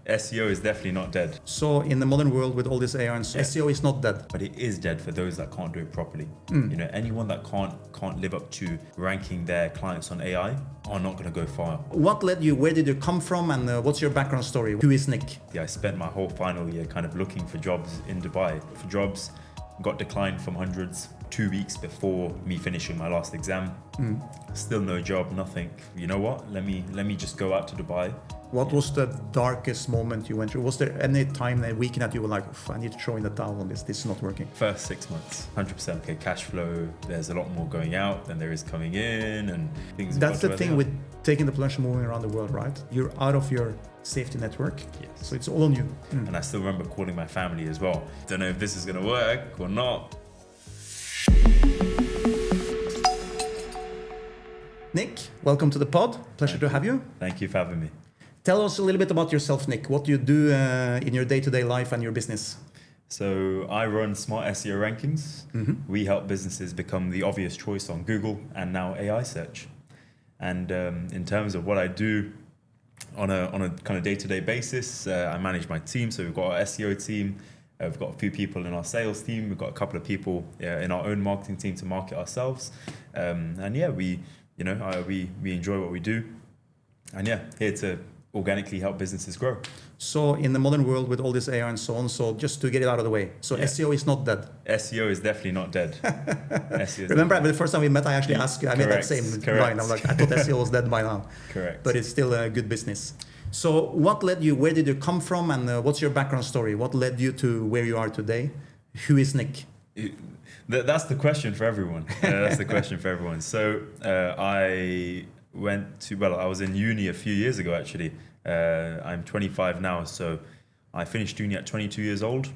SEO is definitely not dead. So in the modern world with all this AI and SEO is not dead. But it is dead for those that can't do it properly. Anyone that can't live up to ranking their clients on AI are not going to go far. What led you? Where did you come from? And what's your background story? Who is Nick? Yeah, I spent my whole final year kind of looking for jobs in Dubai. For jobs, got declined from hundreds 2 weeks before me finishing my last exam. Still no job, nothing. You know what? Let me just go out to Dubai. What was the darkest moment you went through? Was there any time, a week that you were like, I need to throw in the towel on this is not working? First 6 months, 100% okay, cash flow. There's a lot more going out than there is coming in, and things. That's the thing with taking the plunge and moving around the world, right? You're out of your safety network. Yes. So it's all on you. And I still remember calling my family as well. Don't know if this is gonna work or not. Nick, welcome to the pod. Pleasure to have you. Thank you for having me. Tell us a little bit about yourself, Nick. What do you do in your day-to-day life and your business? So I run Smart SEO Rankings. We help businesses become the obvious choice on Google and now AI search. And in terms of what I do on a kind of day-to-day basis, I manage my team. So we've got our SEO team. We've got a few people in our sales team. We've got a couple of people in our own marketing team to market ourselves. And yeah, we enjoy what we do. And yeah, here to organically help businesses grow. So in the modern world with all this AI and so on, so just to get it out of the way, so SEO is not dead. SEO is definitely not dead. Remember the first time we met, I actually asked you, I made that same line. I'm like, I thought SEO was dead by now. Correct. But it's still a good business. So what led you, where did you come from, and what's your background story? What led you to where you are today? Who is Nick? That's the question for everyone. That's the question for everyone. So I was in uni a few years ago, actually. I'm 25 now, so I finished uni at 22 years old.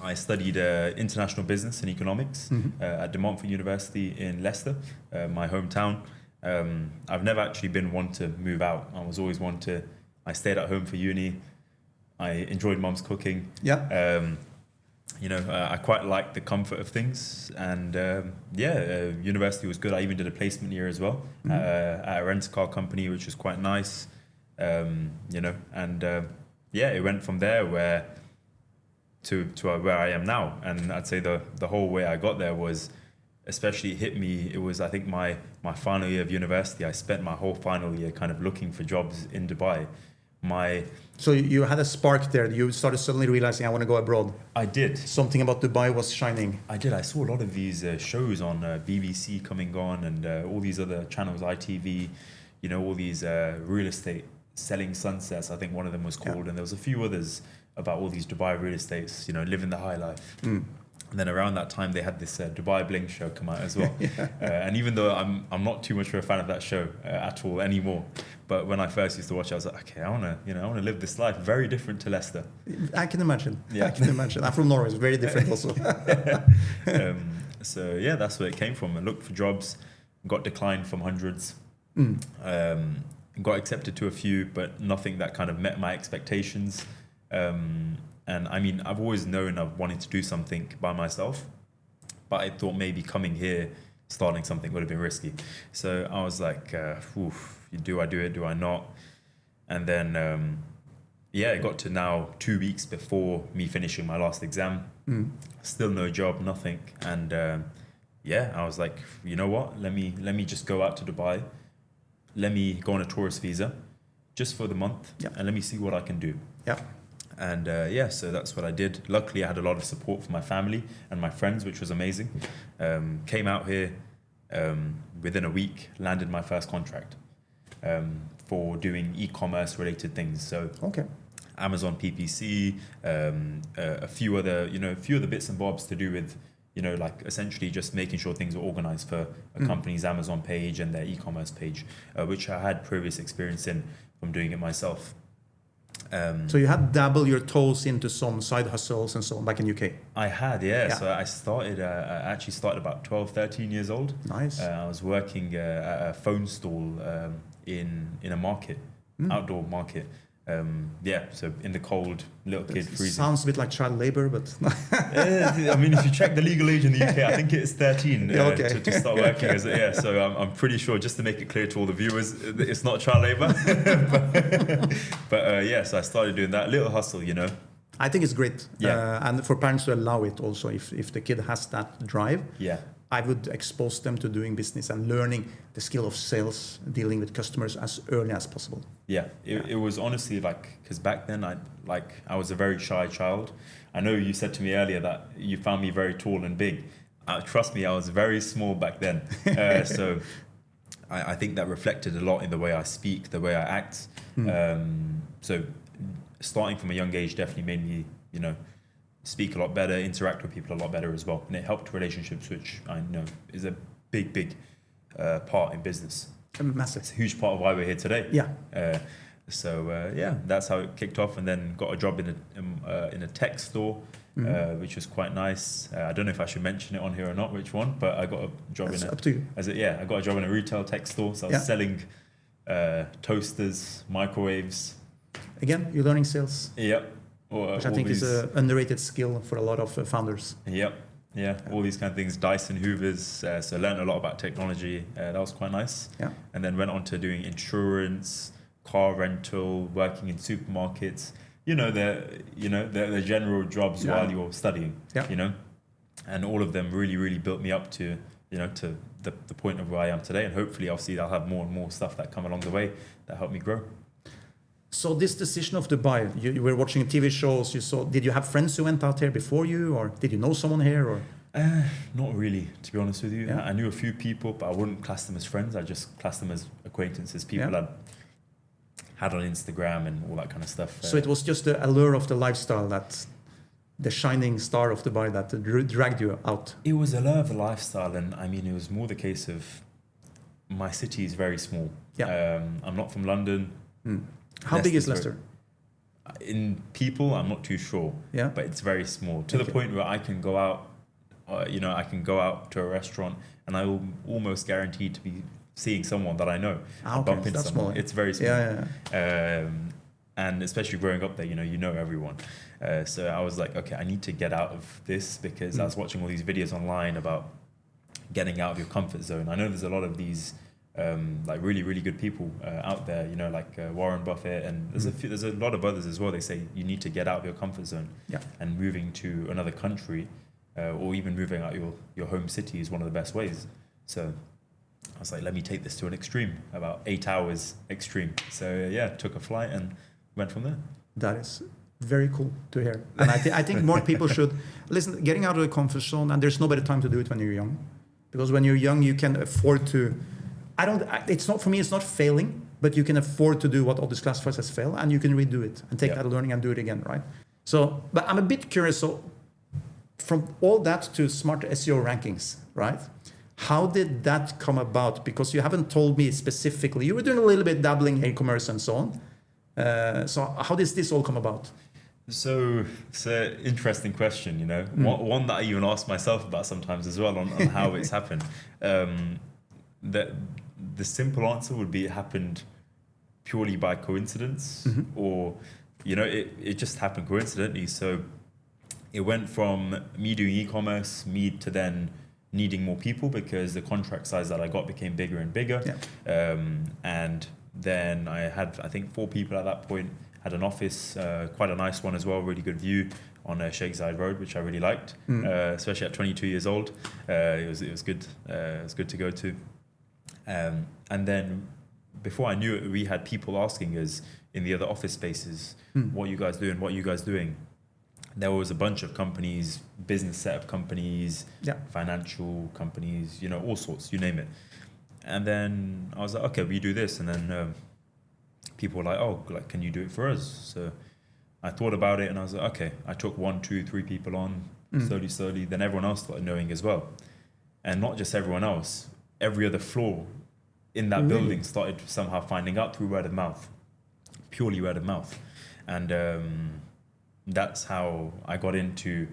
I studied international business and economics at De Montfort University in Leicester, my hometown. I've never actually been one to move out. I was always I stayed at home for uni. I enjoyed mum's cooking. Yeah. I quite liked the comfort of things, and university was good. I even did a placement year as well at a rent-a-car company, which was quite nice. It went from there to where I am now. And I'd say the whole way I got there was, especially hit me. It was, I think, my final year of university. I spent my whole final year kind of looking for jobs in Dubai. So you had a spark there. You started suddenly realizing I want to go abroad. I did. Something about Dubai was shining. I did. I saw a lot of these shows on BBC coming on, and all these other channels, ITV, all these real estate selling sunsets. I think one of them was called, and there was a few others about all these Dubai real estates, living the high life. And then around that time, they had this Dubai Bling show come out as well. And even though I'm not too much of a fan of that show at all anymore, but when I first used to watch it, I was like, okay, I want to live this life. Very different to Leicester. I can imagine. Yeah. I can imagine. I'm from Norway. It's very different also. So yeah, that's where it came from. I looked for jobs, got declined from hundreds, got accepted to a few, but nothing that kind of met my expectations. And I mean, I've always known I've wanted to do something by myself, but I thought maybe coming here, starting something would have been risky. So I was like, do I do it? Do I not? And then, it got to now 2 weeks before me finishing my last exam. Still no job, nothing. And I was like, you know what? Let me just go out to Dubai. Let me go on a tourist visa just for the month, and let me see what I can do. Yeah. And so that's what I did. Luckily, I had a lot of support from my family and my friends, which was amazing. Came out here within a week, landed my first contract for doing e-commerce related things. So Amazon PPC, a few other bits and bobs to do with, like essentially just making sure things are organized for a company's Amazon page and their e-commerce page, which I had previous experience in from doing it myself. So you had dabbled your toes into some side hustles and so on back in UK? I had, yeah. So I actually started about 12, 13 years old. Nice. I was working at a phone stall in a market, outdoor market. Yeah, so in the cold, little kid freezing. Sounds a bit like child labor, but I mean, if you check the legal age in the UK, I think it's 13 to start working as so I'm pretty sure, just to make it clear to all the viewers, it's not child labor. but yeah, so I started doing that little hustle, you know. I think it's great. Yeah. And for parents to allow it also, if the kid has that drive. Yeah. I would expose them to doing business and learning the skill of sales, dealing with customers as early as possible. Yeah, it was honestly like, because back then I was a very shy child. I know you said to me earlier that you found me very tall and big. Trust me, I was very small back then. So I think that reflected a lot in the way I speak, the way I act. So starting from a young age definitely made me, you know, speak a lot better, interact with people a lot better as well. And it helped relationships, which I know is a big part in business. Massive. It's a huge part of why we're here today. Yeah. Yeah, that's how it kicked off, and then got a job in a tech store, which was quite nice. I don't know if I should mention it on here or not, which one, but I got a job up to you. I got a job in a retail tech store. So I was selling toasters, microwaves. Again, you're learning sales. Yep. Which I think is an underrated skill for a lot of founders. Yep. Yeah, all these kind of things, Dyson Hoovers. So I learned a lot about technology. That was quite nice. Yeah. And then went on to doing insurance, car rental, working in supermarkets. You know, the general jobs while you're studying. Yeah. You know, and all of them really built me up to, you know, to the point of where I am today. And hopefully, I'll have more and more stuff that come along the way that help me grow. So this decision of Dubai, you were watching TV shows, did you have friends who went out there before you, or did you know someone here, or? Not really, to be honest with you. Yeah. I knew a few people, but I wouldn't class them as friends. I just class them as acquaintances, people I had on Instagram and all that kind of stuff. So it was just the allure of the lifestyle, that the shining star of Dubai that dragged you out? It was a love of the lifestyle, and I mean, it was more the case of my city is very small. Yeah. I'm not from London. How big is Leicester? In people, I'm not too sure. Yeah. But it's very small, to the point where I can go out, I can go out to a restaurant and I will almost guaranteed to be seeing someone that I know. Okay, Bump into that's someone. small. It's very small. Yeah. And especially growing up there, you know everyone. So I was like, okay, I need to get out of this, because I was watching all these videos online about getting out of your comfort zone. I know there's a lot of these like really good people out there, you know, like Warren Buffett, and there's a lot of others as well. They say you need to get out of your comfort zone, and moving to another country, or even moving out your home city is one of the best ways. So I was like, let me take this to an extreme, about 8 hours extreme. So took a flight and went from there. That is very cool to hear. And I think more people should listen. Getting out of the comfort zone, and there's no better time to do it when you're young, because when you're young you can afford to. It's not, for me, it's not failing, but you can afford to do what others classify as fail, and you can redo it and take that learning and do it again, right? So, but I'm a bit curious. So, from all that to Smart SEO Rankings, right? How did that come about? Because you haven't told me specifically. You were doing a little bit dabbling in e-commerce and so on. So, how does this all come about? So it's an interesting question, you know, one that I even ask myself about sometimes as well on how it's happened. The simple answer would be it happened purely by coincidence, or, you know, it just happened coincidentally. So it went from me doing e-commerce, to then needing more people, because the contract size that I got became bigger and bigger. And then I had, I think, 4 people at that point, had an office, quite a nice one as well, really good view on Sheikh Zayed Road, which I really liked, especially at 22 years old. It was good. It was good to go to. And then before I knew it, we had people asking us in the other office spaces, what are you guys doing? What are you guys doing? There was a bunch of companies, business setup companies, financial companies, you know, all sorts, you name it. And then I was like, okay, we do this. And then people were like, oh, like, can you do it for us? So I thought about it and I was like, okay. I took 1, 2, 3 people on, slowly. Then everyone else started knowing as well. And not just everyone else, every other floor in that building started somehow finding out through word of mouth, purely word of mouth. And that's how I got into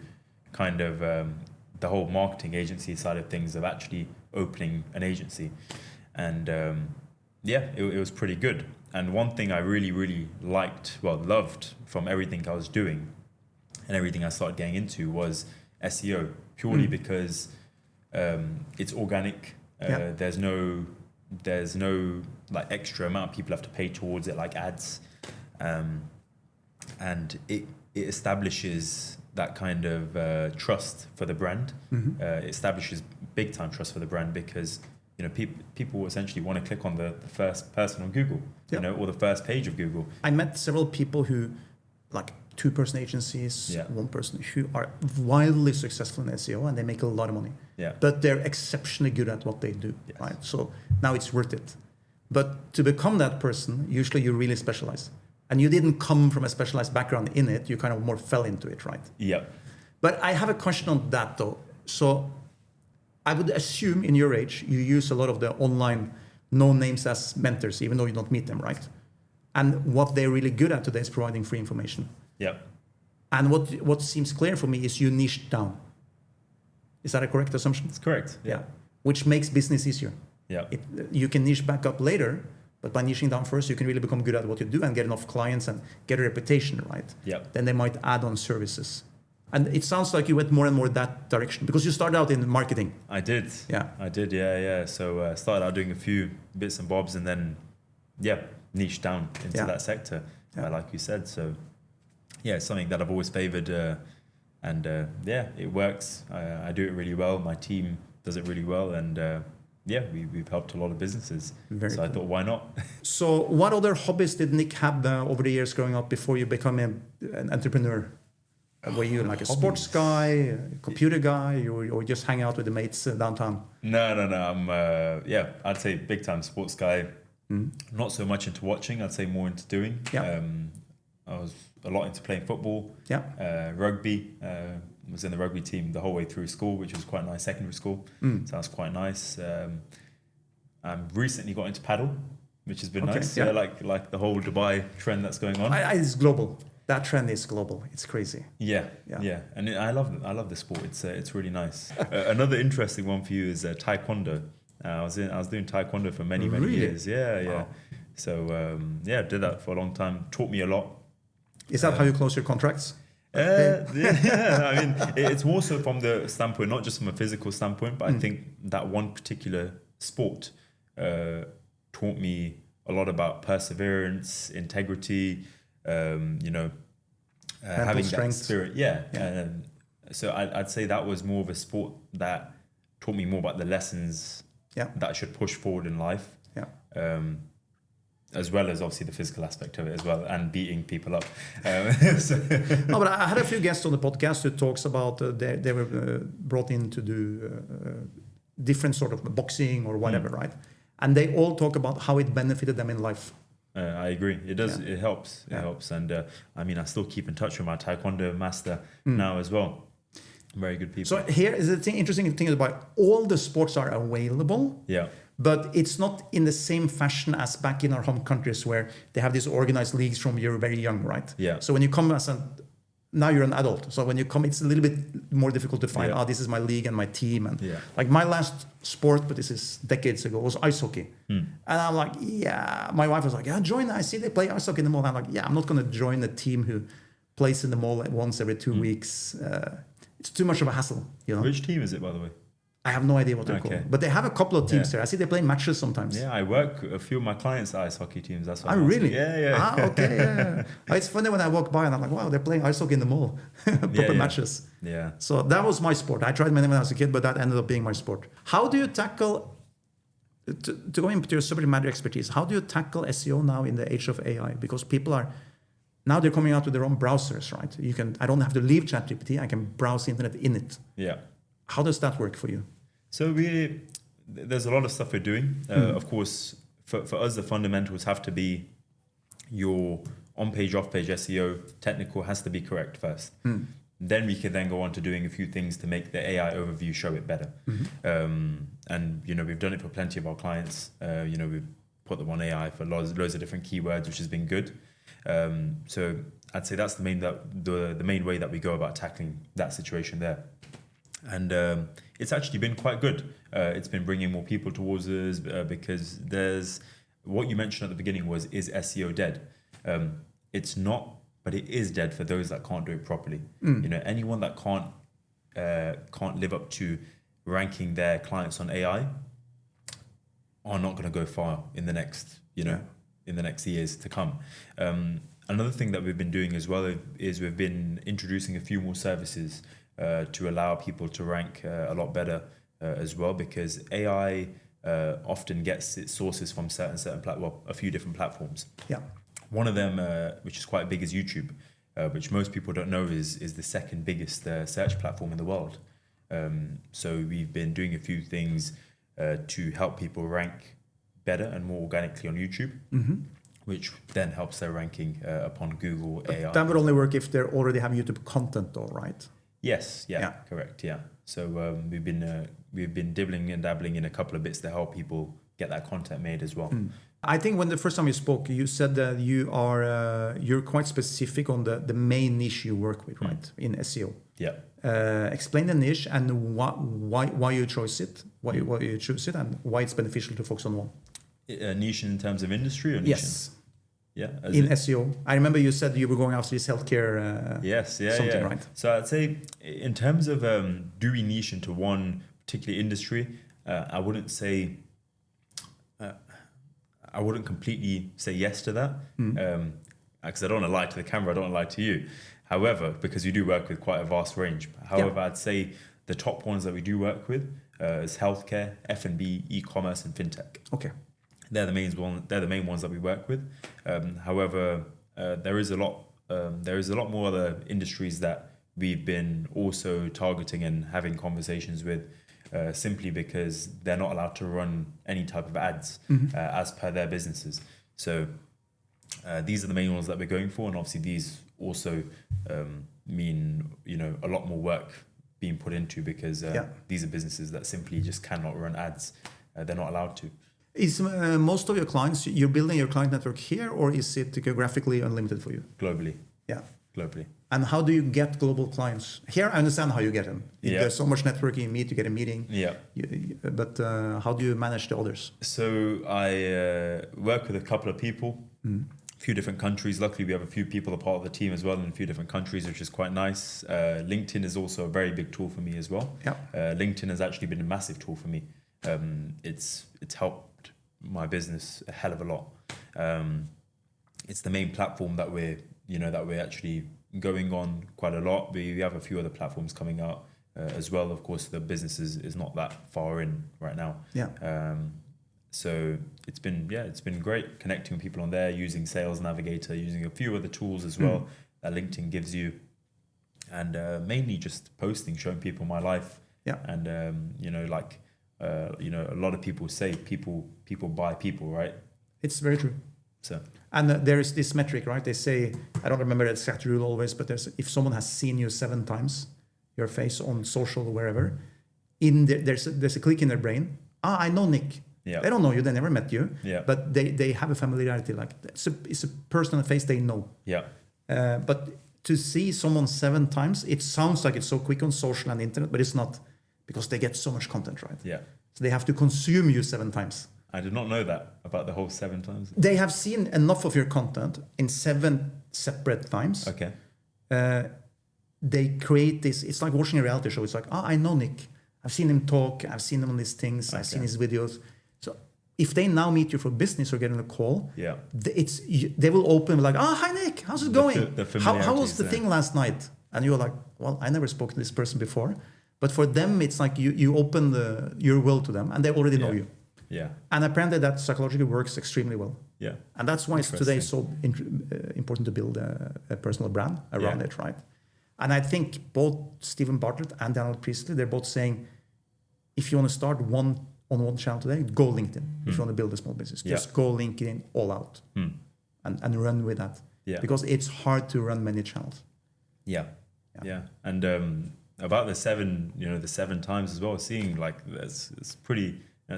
kind of the whole marketing agency side of things, of actually opening an agency. And it was pretty good. And one thing I really, really loved from everything I was doing and everything I started getting into was SEO, purely because it's organic. There's no like extra amount people have to pay towards it, like ads, and it establishes that kind of trust for the brand. It establishes big time trust for the brand because people essentially want to click on the first person on Google, or the first page of Google. I met several people who, like 2-person agencies, 1 person, who are wildly successful in SEO and they make a lot of money. But they're exceptionally good at what they do, right? So now it's worth it. But to become that person, usually you really specialize. And you didn't come from a specialized background in it, you kind of more fell into it, right? Yeah. But I have a question on that though. So I would assume in your age, you use a lot of the online known names as mentors, even though you don't meet them, right? And what they're really good at today is providing free information. Yeah. And what seems clear for me is you niche down. Is that a correct assumption? It's correct. Yeah. Which makes business easier. Yeah. You can niche back up later, but by niching down first, you can really become good at what you do and get enough clients and get a reputation, right? Yeah. Then they might add on services. And it sounds like you went more and more that direction because you started out in marketing. I did. Yeah. I did. Yeah. So started out doing a few bits and bobs and then, niche down into that sector, like you said. So, it's something that I've always favored. And it works. I do it really well. My team does it really well. And we've helped a lot of businesses. Very cool. I thought, why not? So what other hobbies did Nick have over the years growing up before you become an entrepreneur? Were you like a sports guy, a computer guy, or just hang out with the mates downtown? No. I'm, I'd say big time sports guy. Not so much into watching. I'd say more into doing. Yeah. I was a lot into playing football. Yeah. Rugby. Was in the rugby team the whole way through school, which was quite nice. Secondary school. So that's quite nice. I've recently got into paddle, which has been nice. Yeah. Like the whole Dubai trend that's going on. It's global. That trend is global. It's crazy. Yeah. And I love the sport. It's really nice. Another interesting one for you is taekwondo. I was doing taekwondo for many years. Yeah. Wow. So did that for a long time. Taught me a lot. Is that how you close your contracts? I mean, it's more so from the standpoint, not just from a physical standpoint, but I think that one particular sport taught me a lot about perseverance, integrity, having strength. that spirit. So I'd say that was more of a sport that taught me more about the lessons that I should push forward in life. As well as obviously the physical aspect of it as well, and beating people up. No, but I had a few guests on the podcast who talks about they were brought in to do different sort of boxing or whatever, right? And they all talk about how it benefited them in life. I agree. It does. It helps. It helps. And I still keep in touch with my taekwondo master now as well. Very good people. So here is the interesting thing about all the sports are available. Yeah. But it's not in the same fashion as back in our home countries where they have these organized leagues from you're very young, right? Yeah. So when you come now you're an adult. So when you come, it's a little bit more difficult to find, this is my league and my team. And like my last sport, but this is decades ago, was ice hockey. And I'm like, my wife was like, join. I see they play ice hockey in the mall. And I'm like, I'm not going to join a team who plays in the mall once every 2 weeks. It's too much of a hassle. Which team is it, by the way? I have no idea what they're called, but they have a couple of teams there. I see they play matches sometimes. Yeah, I work a few of my clients' ice hockey teams. That's what really? Yeah. Okay, yeah. It's funny when I walk by and I'm like, wow, they're playing ice hockey in the mall, proper matches. Yeah. So that was my sport. I tried many when I was a kid, but that ended up being my sport. How do you tackle, to go into your subject matter expertise, how do you tackle SEO now in the age of AI? Because people now they're coming out with their own browsers, right? I don't have to leave ChatGPT. I can browse the internet in it. Yeah. How does that work for you? So there's a lot of stuff we're doing. Of course, for us, the fundamentals have to be your on-page, off-page SEO technical has to be correct first. Then we can then go on to doing a few things to make the AI overview show it better. And we've done it for plenty of our clients. We've put them on AI for loads of different keywords, which has been good. So I'd say that's the main way that we go about tackling that situation there. And it's actually been quite good. It's been bringing more people towards us because what you mentioned at the beginning was, is SEO dead? It's not, but it is dead for those that can't do it properly. You know, anyone that can't live up to ranking their clients on AI are not going to go far in the next, you know, in the next years to come. Another thing that we've been doing as well is we've been introducing a few more services to allow people to rank a lot better as well, because AI often gets its sources from a few different platforms. Yeah. One of them, which is quite big, is YouTube, which most people don't know is the second biggest search platform in the world. So we've been doing a few things to help people rank better and more organically on YouTube, which then helps their ranking upon Google AI. That would only work if they already have YouTube content, though, right? Yes, correct, yeah. So we've been dibbling and dabbling in a couple of bits to help people get that content made as well. I think when the first time you spoke, you said that you're quite specific on the main niche you work with, right, in SEO. Yeah. Explain the niche and why you chose it, why you choose it, and why it's beneficial to focus on one. A niche in terms of industry, or niche? Yes. Yeah. In SEO, I remember you said you were going after this healthcare. Something, right? So I'd say in terms of do we niche into one particular industry, I wouldn't say. I wouldn't completely say yes to that, because I don't want to lie to the camera. I don't want to lie to you. However, because we do work with quite a vast range. However, I'd say the top ones that we do work with is healthcare, F&B, e-commerce, and fintech. Okay. They're the main ones that we work with. However, there is a lot more other industries that we've been also targeting and having conversations with, simply because they're not allowed to run any type of ads as per their businesses. So these are the main ones that we're going for, and obviously these also mean, you know, a lot more work being put into, because these are businesses that simply just cannot run ads. They're not allowed to. Is most of your clients, you're building your client network here, or is it geographically unlimited for you? Globally. Yeah. Globally. And how do you get global clients? Here, I understand how you get them. Yeah. There's so much networking you meet, you get a meeting. Yeah. But how do you manage the others? So I work with a couple of people, a few different countries. Luckily, we have a few people a part of the team as well in a few different countries, which is quite nice. LinkedIn is also a very big tool for me as well. Yeah. LinkedIn has actually been a massive tool for me. It's helped my business a hell of a lot. It's the main platform that we're actually going on quite a lot. We have a few other platforms coming out as well. Of course, the business is not that far in right now. Yeah. So it's been great connecting with people on there, using Sales Navigator, using a few other tools as well that LinkedIn gives you, and mainly just posting, showing people my life. Yeah. And a lot of people say people buy people, right? It's very true. So. And there is this metric, right? They say, I don't remember the exact rule always, but if someone has seen you 7 times, your face on social or wherever, there's a click in their brain. I know Nick. Yeah. They don't know you, they never met you. Yeah. But they have a familiarity, like it's a person on the face they know. Yeah. But to see someone 7 times, it sounds like it's so quick on social and internet, but it's not, because they get so much content, right? Yeah. So they have to consume you 7 times. I did not know that about the whole 7 times. They have seen enough of your content in 7 separate times. Okay. They create this. It's like watching a reality show. It's like, I know Nick. I've seen him talk. I've seen him on these things. I've seen his videos. So if they now meet you for business or get on a call, they will open like, hi Nick, how's it going? How was the thing last night? And you're like, well, I never spoke to this person before. But for them, it's like you open your world to them, and they already know you. Yeah. And apparently that psychologically works extremely well. Yeah. And that's why today it's so important to build a personal brand around it, right? And I think both Stephen Bartlett and Daniel Priestley, they're both saying, if you want to start on one channel today, go LinkedIn. If you want to build a small business, just go LinkedIn all out and run with that. Yeah. Because it's hard to run many channels. Yeah. And about the 7 times as well, seeing like that's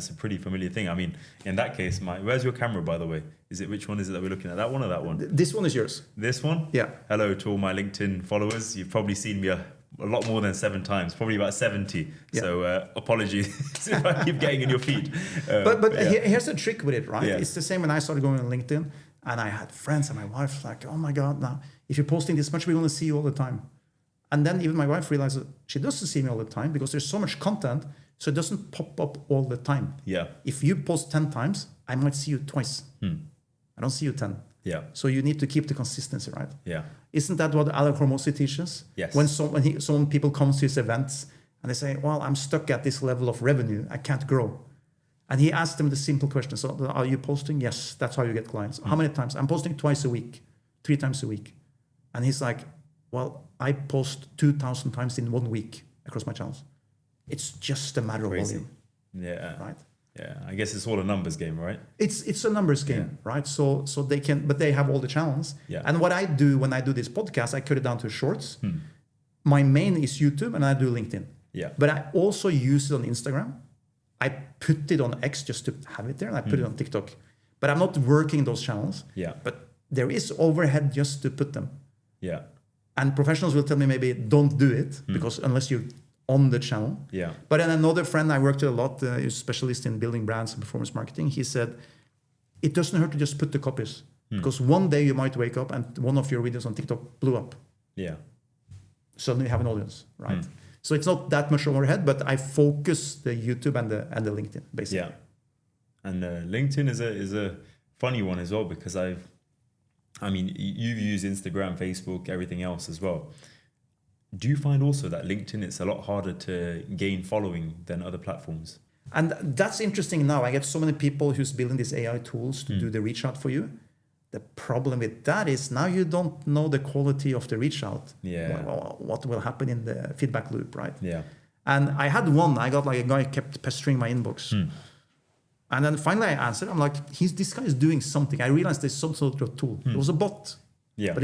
a pretty familiar thing. I mean, in that case, where's your camera, by the way? Which one is it that we're looking at? That one or that one? This one is yours. This one? Yeah. Hello to all my LinkedIn followers. You've probably seen me a lot more than 7 times, probably about 70. Yeah. So apologies if I keep getting in your feed. But here's the trick with it, right? Yeah. It's the same when I started going on LinkedIn, and I had friends and my wife like, oh my God, now if you're posting this much, we're going to see you all the time. And then even my wife realizes she doesn't see me all the time because there's so much content, so it doesn't pop up all the time. Yeah. If you post 10 times, I might see you twice. I don't see you 10. Yeah. So you need to keep the consistency, right? Yeah. Isn't that what Alec Hormozzi teaches? Yes. When some people come to his events and they say, well, I'm stuck at this level of revenue, I can't grow. And he asked them the simple question. So are you posting? Yes, that's how you get clients. How many times? I'm posting twice a week, 3 times a week. And he's like, well, I post 2,000 times in 1 week across my channels. It's just a matter of volume. Yeah. Right? Yeah. I guess it's all a numbers game, right? It's a numbers game, right? So they can, but they have all the channels. Yeah. And what I do when I do this podcast, I cut it down to shorts. My main is YouTube and I do LinkedIn. Yeah. But I also use it on Instagram. I put it on X just to have it there, and I put it on TikTok. But I'm not working those channels. Yeah. But there is overhead just to put them. Yeah. And professionals will tell me maybe don't do it because unless you're on the channel. Yeah. But then another friend I worked with a lot, who's a specialist in building brands and performance marketing, he said, it doesn't hurt to just put the copies. Because one day you might wake up and one of your videos on TikTok blew up. Yeah. Suddenly you have an audience, right? So it's not that much overhead, but I focus the YouTube and the LinkedIn, basically. Yeah. And LinkedIn is a funny one as well because you've used Instagram, Facebook, everything else as well. Do you find also that LinkedIn, it's a lot harder to gain following than other platforms? And that's interesting now. I get so many people who's building these AI tools to do the reach out for you. The problem with that is now you don't know the quality of the reach out. Yeah. What will happen in the feedback loop, right? Yeah. And I had one, I got like a guy kept pestering my inbox. And then finally I answered, I'm like, this guy is doing something. I realized there's some sort of tool. It was a bot. Yeah. But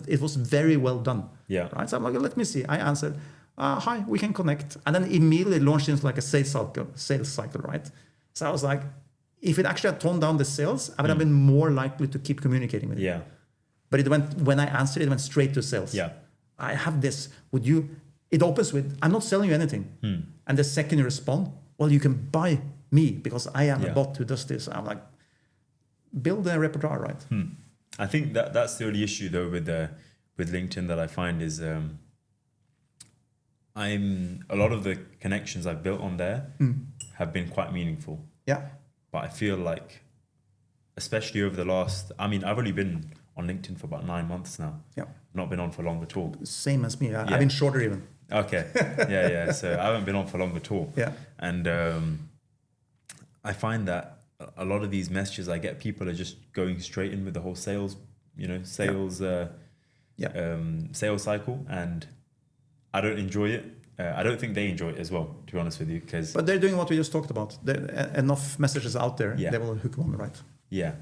it was very well done. Yeah. Right. So I'm like, let me see. I answered, hi, we can connect. And then immediately launched into like a sales cycle, right? So I was like, if it actually had toned down the sales, I would have been more likely to keep communicating with it. Yeah. But when I answered, it went straight to sales. Yeah. I have this. It opens with, I'm not selling you anything. And the second you respond, well, you can buy me because I am a bot who does this. I'm like, build a repertoire, right? I think that's the only issue though with LinkedIn that I find is a lot of the connections I've built on there have been quite meaningful. Yeah. But I feel like, especially over the last, I've only been on LinkedIn for about 9 months now. Yeah. Not been on for long at all. Same as me. I've been shorter even. Okay. Yeah. So I haven't been on for long at all. Yeah. And I find that a lot of these messages I get, people are just going straight in with the whole sales cycle, and I don't enjoy it. I don't think they enjoy it as well, to be honest with you. But they're doing what we just talked about. Enough messages out there, they will hook them on, right? Yeah.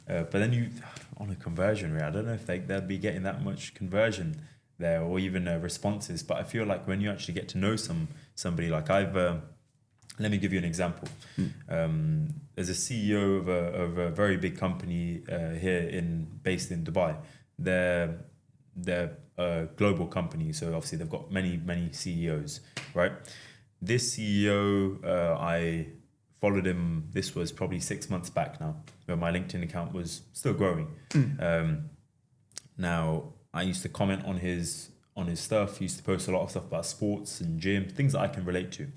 But then on a conversion rate, I don't know if they'll be getting that much conversion there or even responses. But I feel like when you actually get to know somebody, like let me give you an example. There's a CEO of a very big company here based in Dubai. They're a global company, so obviously they've got many CEOs, right? This CEO, I followed him. This was probably 6 months back now, where my LinkedIn account was still growing. Now I used to comment on his stuff. He used to post a lot of stuff about sports and gym, things that I can relate to.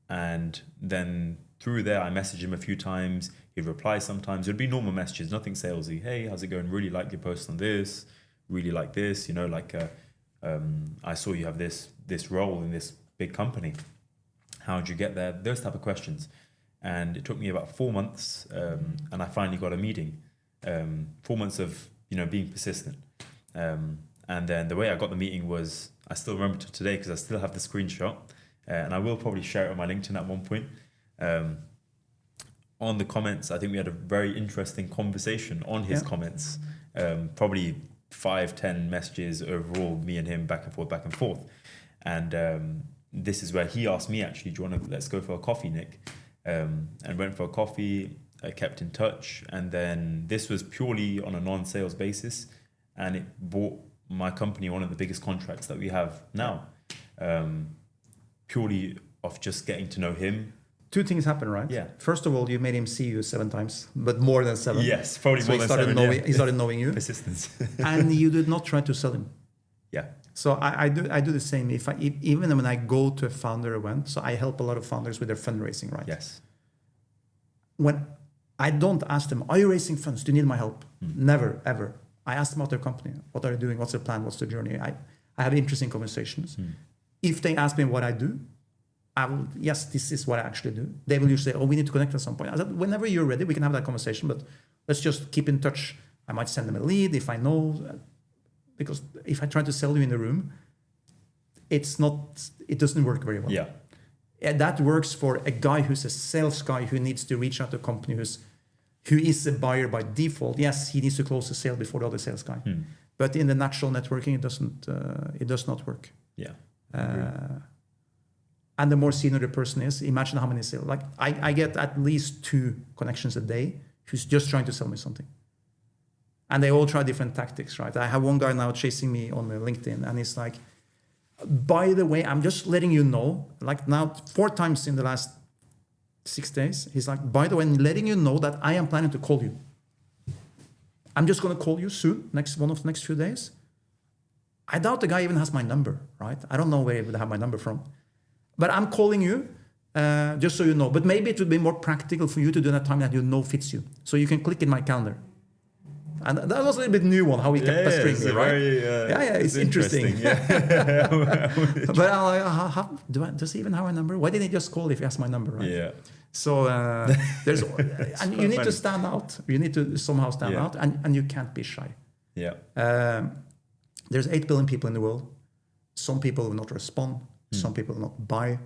And then through there, I messaged him a few times. He'd reply sometimes. It'd be normal messages, nothing salesy. Hey, how's it going? Really like your post on this. Really like this. I saw you have this role in this big company. How'd you get there? Those type of questions. And it took me about 4 months, and I finally got a meeting. 4 months of being persistent. And then the way I got the meeting was, I still remember to today because I still have the screenshot. And I will probably share it on my LinkedIn at one point. On the comments, I think we had a very interesting conversation on his comments. Probably 5-10 messages overall, me and him back and forth. And this is where he asked me, actually, do you want to, let's go for a coffee, Nick? And went for a coffee, kept in touch. And then this was purely on a non-sales basis. And it brought my company one of the biggest contracts that we have now, purely of just getting to know him. Two things happen, right? Yeah. First of all, you made him see you 7 times, but more than 7. Yes, probably more than 7. He started knowing you. Persistence. And you did not try to sell him. Yeah. So I do the same. Even when I go to a founder event, so I help a lot of founders with their fundraising, right? Yes. When I don't ask them, are you raising funds? Do you need my help? Never, ever. I ask them about their company. What are you doing? What's their plan? What's their journey? I have interesting conversations. If they ask me what I do, I will, yes, this is what I actually do. They will usually say, oh, we need to connect at some point. I said, whenever you're ready, we can have that conversation, but let's just keep in touch. I might send them a lead if I know, because if I try to sell you in the room, it doesn't work very well. Yeah. That works for a guy who's a sales guy who needs to reach out to a company who is a buyer by default. Yes, he needs to close the sale before the other sales guy. But in the natural networking, it does not work. Yeah. And the more senior the person is, imagine how many sales. Like I get at least 2 connections a day who's just trying to sell me something. And they all try different tactics, right? I have one guy now chasing me on LinkedIn, and he's like, by the way, I'm just letting you know, like now 4 times in the last 6 days, he's like, by the way, I'm letting you know that I am planning to call you. I'm just going to call you soon, one of the next few days. I doubt the guy even has my number, right? I don't know where he would have my number from. But I'm calling you just so you know. But maybe it would be more practical for you to do that time that you know fits you. So you can click in my calendar. And that was a little bit new one, how he kept pestering me, right? It's interesting. Yeah. But I'm like, does he even have my number? Why didn't he just call if he has my number, right? Yeah. So there's, and you need to stand out. You need to somehow stand out, and you can't be shy. Yeah. There's 8 billion people in the world. Some people will not respond. Some people will not buy.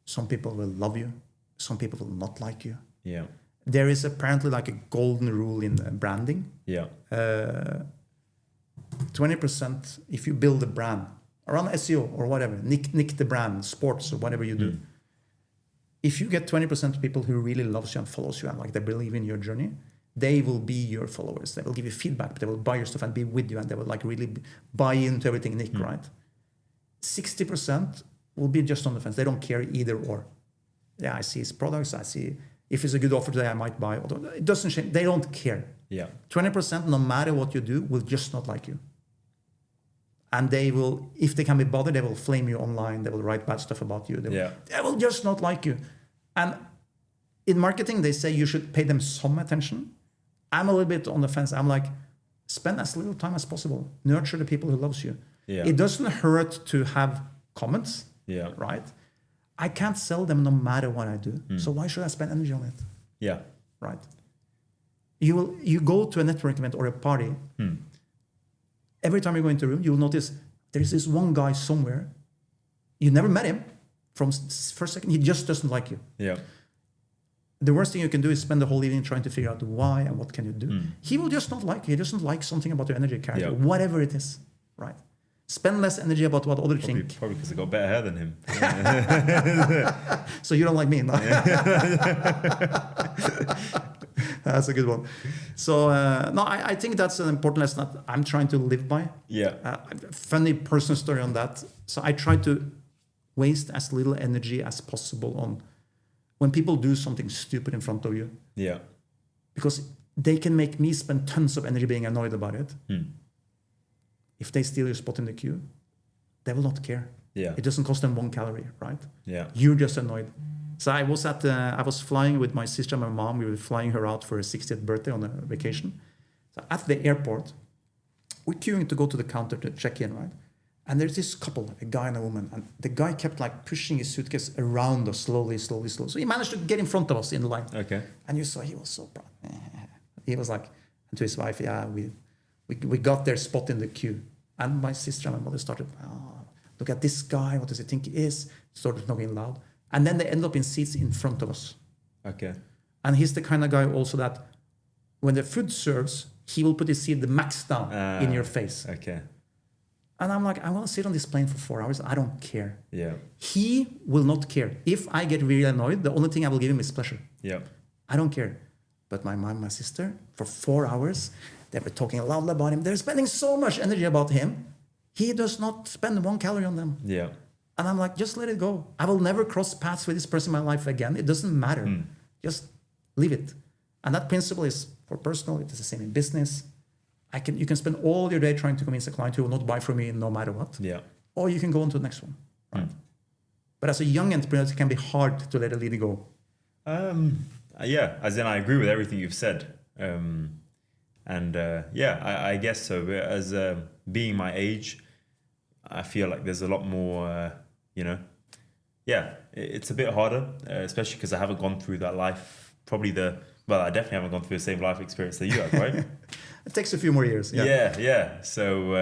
Some people will love you. Some people will not like you. Yeah. There is apparently like a golden rule in branding. Yeah. 20% if you build a brand around SEO or whatever, nick the brand, sports or whatever you do. If you get 20% of people who really loves you and follows you and like they believe in your journey, they will be your followers. They will give you feedback. They will buy your stuff and be with you, and they will like really buy into everything Nick, right? 60% will be just on the fence. They don't care either or. Yeah, I see his products. I see if it's a good offer today, I might buy. It doesn't change. They don't care. Yeah. 20%, no matter what you do, will just not like you. And they will, if they can be bothered, they will flame you online. They will write bad stuff about you. They will just not like you. And in marketing, they say you should pay them some attention. I'm a little bit on the fence. I'm like, spend as little time as possible. Nurture the people who loves you. Yeah. It doesn't hurt to have comments, right? I can't sell them no matter what I do. So why should I spend energy on it? Yeah. Right. You go to a networking event or a party. Every time you go into a room, you will notice there's this one guy somewhere. You never met him from first second. He just doesn't like you. Yeah. The worst thing you can do is spend the whole evening trying to figure out why and what can you do. He will just not like you. He doesn't like something about your energy character, whatever it is. Right. Spend less energy about what others think. Probably because I got better hair than him. So you don't like me? No? That's a good one. So I think that's an important lesson that I'm trying to live by. Yeah. Funny personal story on that. So I try to waste as little energy as possible on when people do something stupid in front of you. Yeah. Because they can make me spend tons of energy being annoyed about it. If they steal your spot in the queue, they will not care. Yeah. It doesn't cost them 1 calorie, right? Yeah. You're just annoyed. So I was flying with my sister and my mom. We were flying her out for her 60th birthday on a vacation. So at the airport, we're queuing to go to the counter to check in, right? And there's this couple, a guy and a woman, and the guy kept like pushing his suitcase around us slowly. So he managed to get in front of us in the line. Okay. And you saw he was so proud. He was like, and to his wife, we got their spot in the queue. And my sister and my mother started, look at this guy. What does he think he is? Started talking loud. And then they end up in seats in front of us. Okay. And he's the kind of guy also that when the food serves, he will put his seat the max down in your face. Okay. And I'm like, I want to sit on this plane for 4 hours. I don't care. Yeah. He will not care. If I get really annoyed, the only thing I will give him is pleasure. Yeah. I don't care. But my mom, my sister, for 4 hours, they were talking loudly about him. They're spending so much energy about him. He does not spend 1 calorie on them. Yeah. And I'm like, just let it go. I will never cross paths with this person in my life again. It doesn't matter. Just leave it. And that principle is for personal. It is the same in business. You can spend all your day trying to convince a client who will not buy from me no matter what. Yeah. Or you can go on to the next one. Right? But as a young entrepreneur, it can be hard to let a lead go. Yeah, as in I agree with everything you've said. I guess so. But as being my age, I feel like there's a lot more, it's a bit harder, especially because I haven't gone through that life. I definitely haven't gone through the same life experience that you have, right? It takes a few more years. Yeah. So,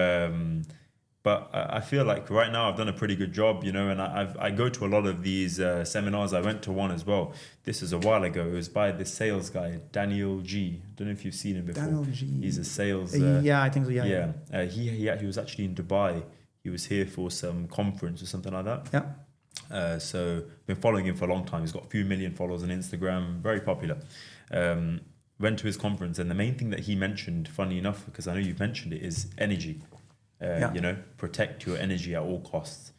but I feel like right now I've done a pretty good job, and I go to a lot of these seminars. I went to one as well. This is a while ago. It was by this sales guy, Daniel G. I don't know if you've seen him before. Daniel G. He's a sales. I think so. Yeah. He was actually in Dubai. He was here for some conference or something like that. Yeah. So been following him for a long time. He's got a few million followers on Instagram. Very popular. Went to his conference, and the main thing that he mentioned, funny enough, because I know you've mentioned it, is energy. Protect your energy at all costs.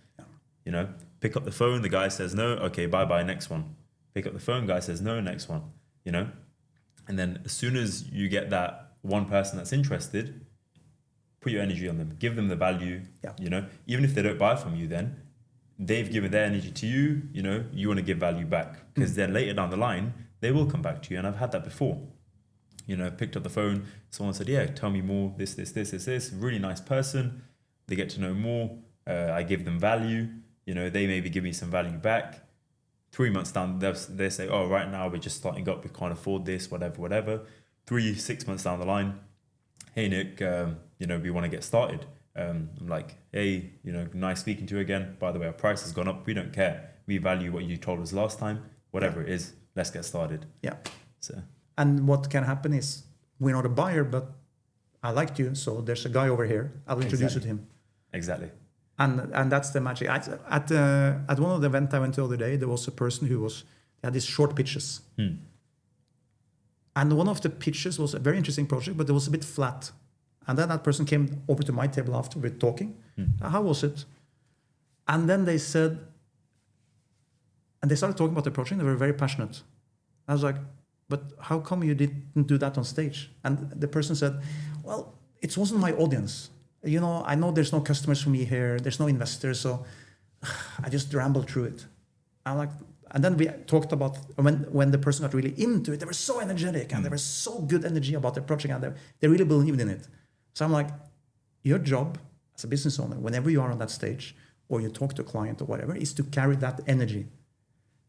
Pick up the phone, the guy says no, okay, bye, next one. Pick up the phone, guy says no, next one. And then as soon as you get that one person that's interested, put your energy on them, give them the value. Even if they don't buy from you, then they've given their energy to you. You want to give value back, because then later down the line they will come back to you. And I've had that before. Picked up the phone, someone said, yeah, tell me more, this, really nice person. They get to know more. I give them value. They maybe give me some value back. 3 months down, they say, oh, right now we're just starting up, we can't afford this, whatever. 6 months down the line, hey, Nick, we want to get started. I'm like, hey, nice speaking to you again. By the way, our price has gone up. We don't care. We value what you told us last time. Whatever it is, let's get started. Yeah. So. And what can happen is, we're not a buyer, but I liked you, so there's a guy over here. I'll introduce you to him. Exactly. And that's the magic. At one of the events I went to the other day, there was a person who had these short pitches. And one of the pitches was a very interesting project, but it was a bit flat. And then that person came over to my table after we're talking. How was it? And then they said, and they started talking about the project. They were very passionate. I was like, but how come you didn't do that on stage? And the person said, well, it wasn't my audience. I know there's no customers for me here. There's no investors. So I just rambled through it. And then we talked about when the person got really into it, they were so energetic and there was so good energy about their project, and they really believed in it. So I'm like, your job as a business owner, whenever you are on that stage or you talk to a client or whatever, is to carry that energy.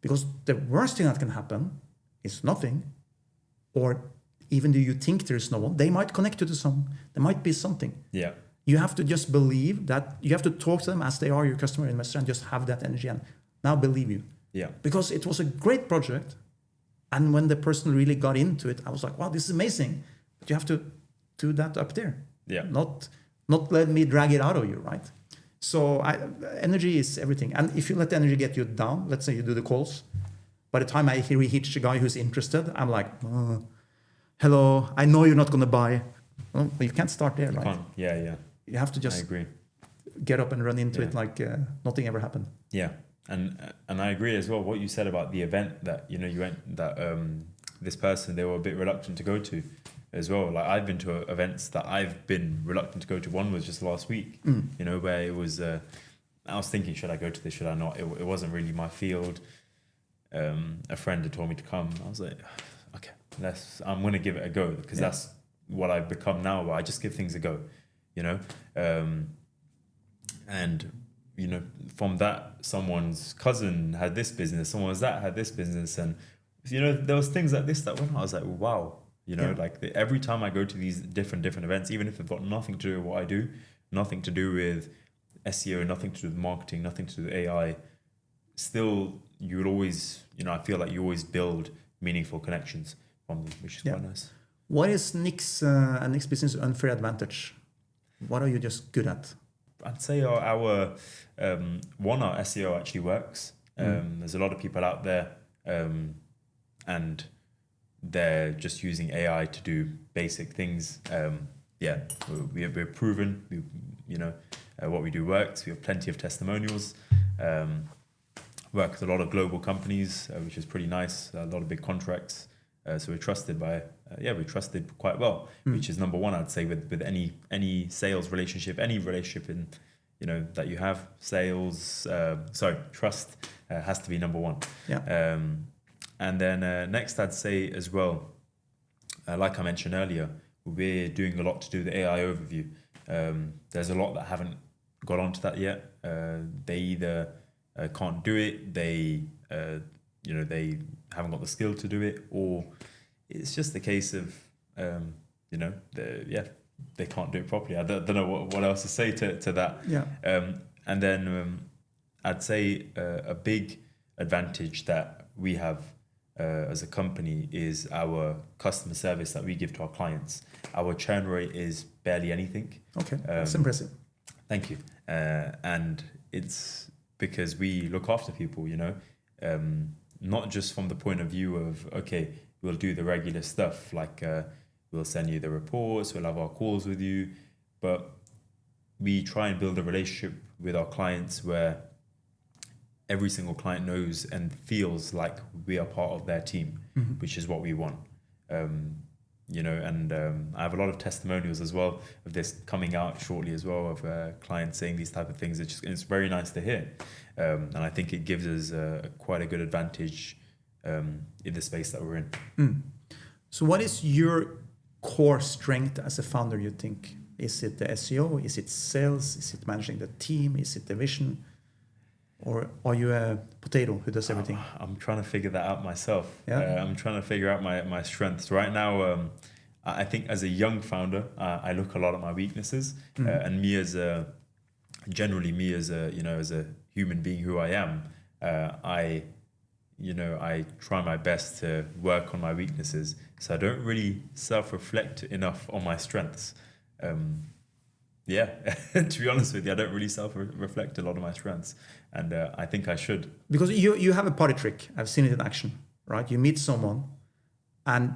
Because the worst thing that can happen is nothing, or even though you think there's no one, they might connect you to someone. There might be something. Yeah. You have to just believe that. You have to talk to them as they are your customer investor, and just have that energy and now believe you. Yeah. Because it was a great project, and when the person really got into it, I was like, wow, this is amazing. But you have to do that up there. Yeah. Not let me drag it out of you, right? So energy is everything. And if you let the energy get you down, let's say you do the calls, by the time I reach a guy who's interested, I'm like, hello, I know you're not going to buy. Well, you can't start there, right? Yeah. You have to just I agree. Get up and run into it like nothing ever happened. Yeah, and I agree as well. What you said about the event that you went, that this person, they were a bit reluctant to go to as well. Like, I've been to events that I've been reluctant to go to. One was just last week, where it was. I was thinking, should I go to this? Should I not? It wasn't really my field. A friend had told me to come. I was like, okay, I'm going to give it a go, because that's what I've become now. Where I just give things a go, and from that, someone's cousin had this business, someone's that had this business, and there was things like this that went. I was like, wow, every time I go to these different events, even if they've got nothing to do with what I do, nothing to do with SEO, nothing to do with marketing, nothing to do with AI, still you would always, I feel like you always build meaningful connections from them, which is quite nice. What is Nick's business unfair advantage? What are you just good at? I'd say our SEO actually works. There's a lot of people out there, and they're just using AI to do basic things. We're proven, what we do works. We have plenty of testimonials. Work with a lot of global companies, which is pretty nice. A lot of big contracts. So we're trusted by, we're trusted quite well, which is number one, I'd say, with any sales relationship, any relationship in, that you have. Trust has to be number one. Yeah. And then next, I'd say as well, like I mentioned earlier, we're doing a lot to do the AI overview. There's a lot that haven't got onto that yet. They either can't do it, they haven't got the skill to do it, or it's just a case of they can't do it properly. I don't know what else to say to that. Yeah. And then I'd say a big advantage that we have as a company is our customer service that we give to our clients. Our churn rate is barely anything. Okay, that's impressive. Thank you. And it's because we look after people, not just from the point of view of, okay, we'll do the regular stuff, like we'll send you the reports, we'll have our calls with you, but we try and build a relationship with our clients where every single client knows and feels like we are part of their team, which is what we want. I have a lot of testimonials as well of this coming out shortly as well, of clients saying these type of things. It's very nice to hear. And I think it gives us quite a good advantage in the space that we're in. So what is your core strength as a founder, you think? Is it the SEO? Is it sales? Is it managing the team? Is it the vision? Or are you a potato who does everything? I'm trying to figure that out myself. Yeah. I'm trying to figure out my strengths. Right now, I think as a young founder, I look a lot at my weaknesses. And as a human being who I am, I try my best to work on my weaknesses. So I don't really self-reflect enough on my strengths. To be honest with you, I don't really self-reflect a lot of my strengths, and I think I should. Because you have a party trick. I've seen it in action, right? You meet someone, and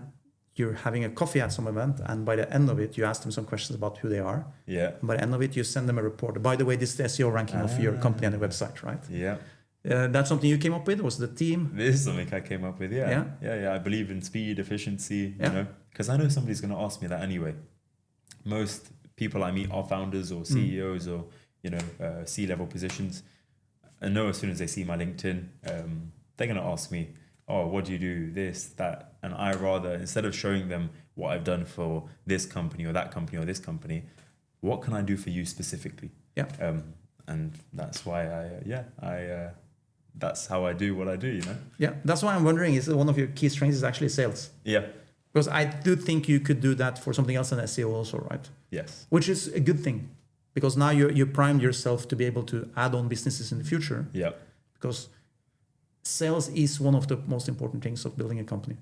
you're having a coffee at some event, and by the end of it, you ask them some questions about who they are. Yeah. And by the end of it, you send them a report. By the way, this is the SEO ranking of your company and the website, right? Yeah. That's something you came up with? Was the team? This is something I came up with, yeah. I believe in speed, efficiency, because I know somebody's going to ask me that anyway. Most people I meet are founders or CEOs or, C-level positions. I know as soon as they see my LinkedIn, they're going to ask me, oh, what do you do? This, that. And I rather, instead of showing them what I've done for this company or that company or this company, what can I do for you specifically? Yeah. And that's why that's how I do what I do, Yeah, that's why I'm wondering, is one of your key strengths is actually sales? Yeah. Because I do think you could do that for something else than SEO also, right? Yes. Which is a good thing, because now you primed yourself to be able to add on businesses in the future. Yeah. Because sales is one of the most important things of building a company.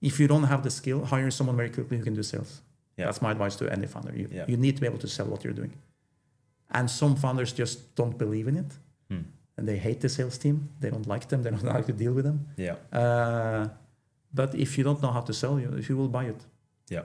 If you don't have the skill, hire someone very quickly who can do sales. Yeah. That's my advice to any founder. You need to be able to sell what you're doing. And some founders just don't believe in it. And they hate the sales team. They don't like them. They don't know how to deal with them. Yeah. But if you don't know how to sell, you will buy it. Yeah,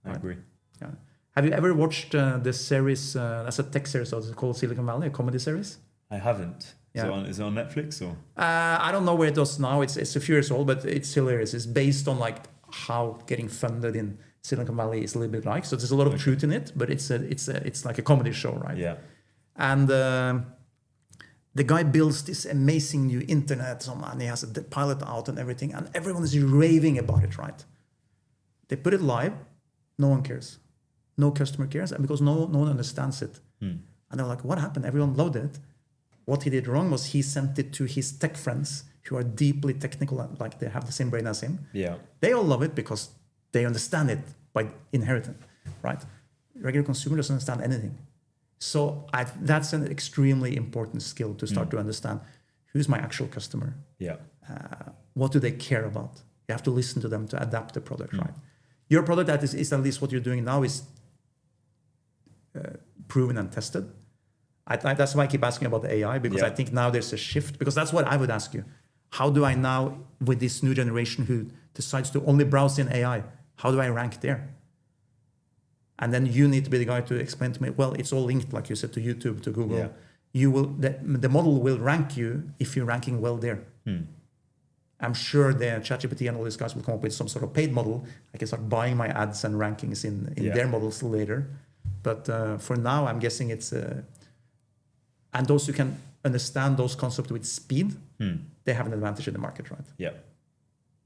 I agree. Yeah. Have you ever watched the series, that's a tech series, it's called Silicon Valley, a comedy series? I haven't. Yeah. Is it on Netflix or? I don't know where it is now. It's a few years old, but it's hilarious. It's based on like how getting funded in Silicon Valley is a little bit like. So there's a lot of truth in it, but it's like a comedy show, right? Yeah. And the guy builds this amazing new internet, and he has a pilot out and everything, and everyone is raving about it, right? They put it live, no one cares. No customer cares, and because no one understands it. And they're like, what happened? Everyone loved it. What he did wrong was he sent it to his tech friends who are deeply technical, and like they have the same brain as him. Yeah. They all love it because they understand it by inheritance, right? Regular consumer doesn't understand anything. So that's an extremely important skill to start to understand who's my actual customer. Yeah. What do they care about? You have to listen to them to adapt the product, right? Your product that is at least what you're doing now is proven and tested. That's why I keep asking about the AI, because I think now there's a shift, because that's what I would ask you. How do I now, with this new generation who decides to only browse in AI, how do I rank there? And then you need to be the guy to explain to me, well, it's all linked, like you said, to YouTube, to Google. Yeah. You will the model will rank you if you're ranking well there. I'm sure the ChatGPT and all these guys will come up with some sort of paid model. I can start buying my ads and rankings in their models later. But for now, I'm guessing it's... and those who can understand those concepts with speed, they have an advantage in the market, right? Yeah.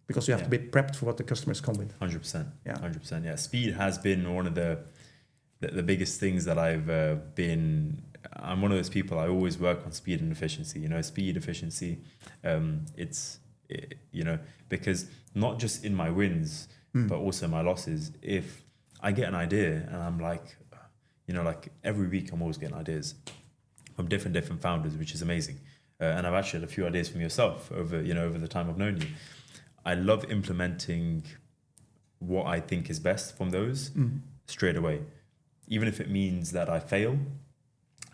Because you have to be prepped for what the customers come with. 100%. Yeah. 100%. Yeah. Speed has been one of the biggest things that I've been... I'm one of those people, I always work on speed and efficiency, speed, efficiency. Because not just in my wins, but also my losses. If I get an idea and I'm like, like every week I'm always getting ideas from different founders, which is amazing. And I've actually had a few ideas from yourself over the time I've known you. I love implementing what I think is best from those straight away. Even if it means that I fail,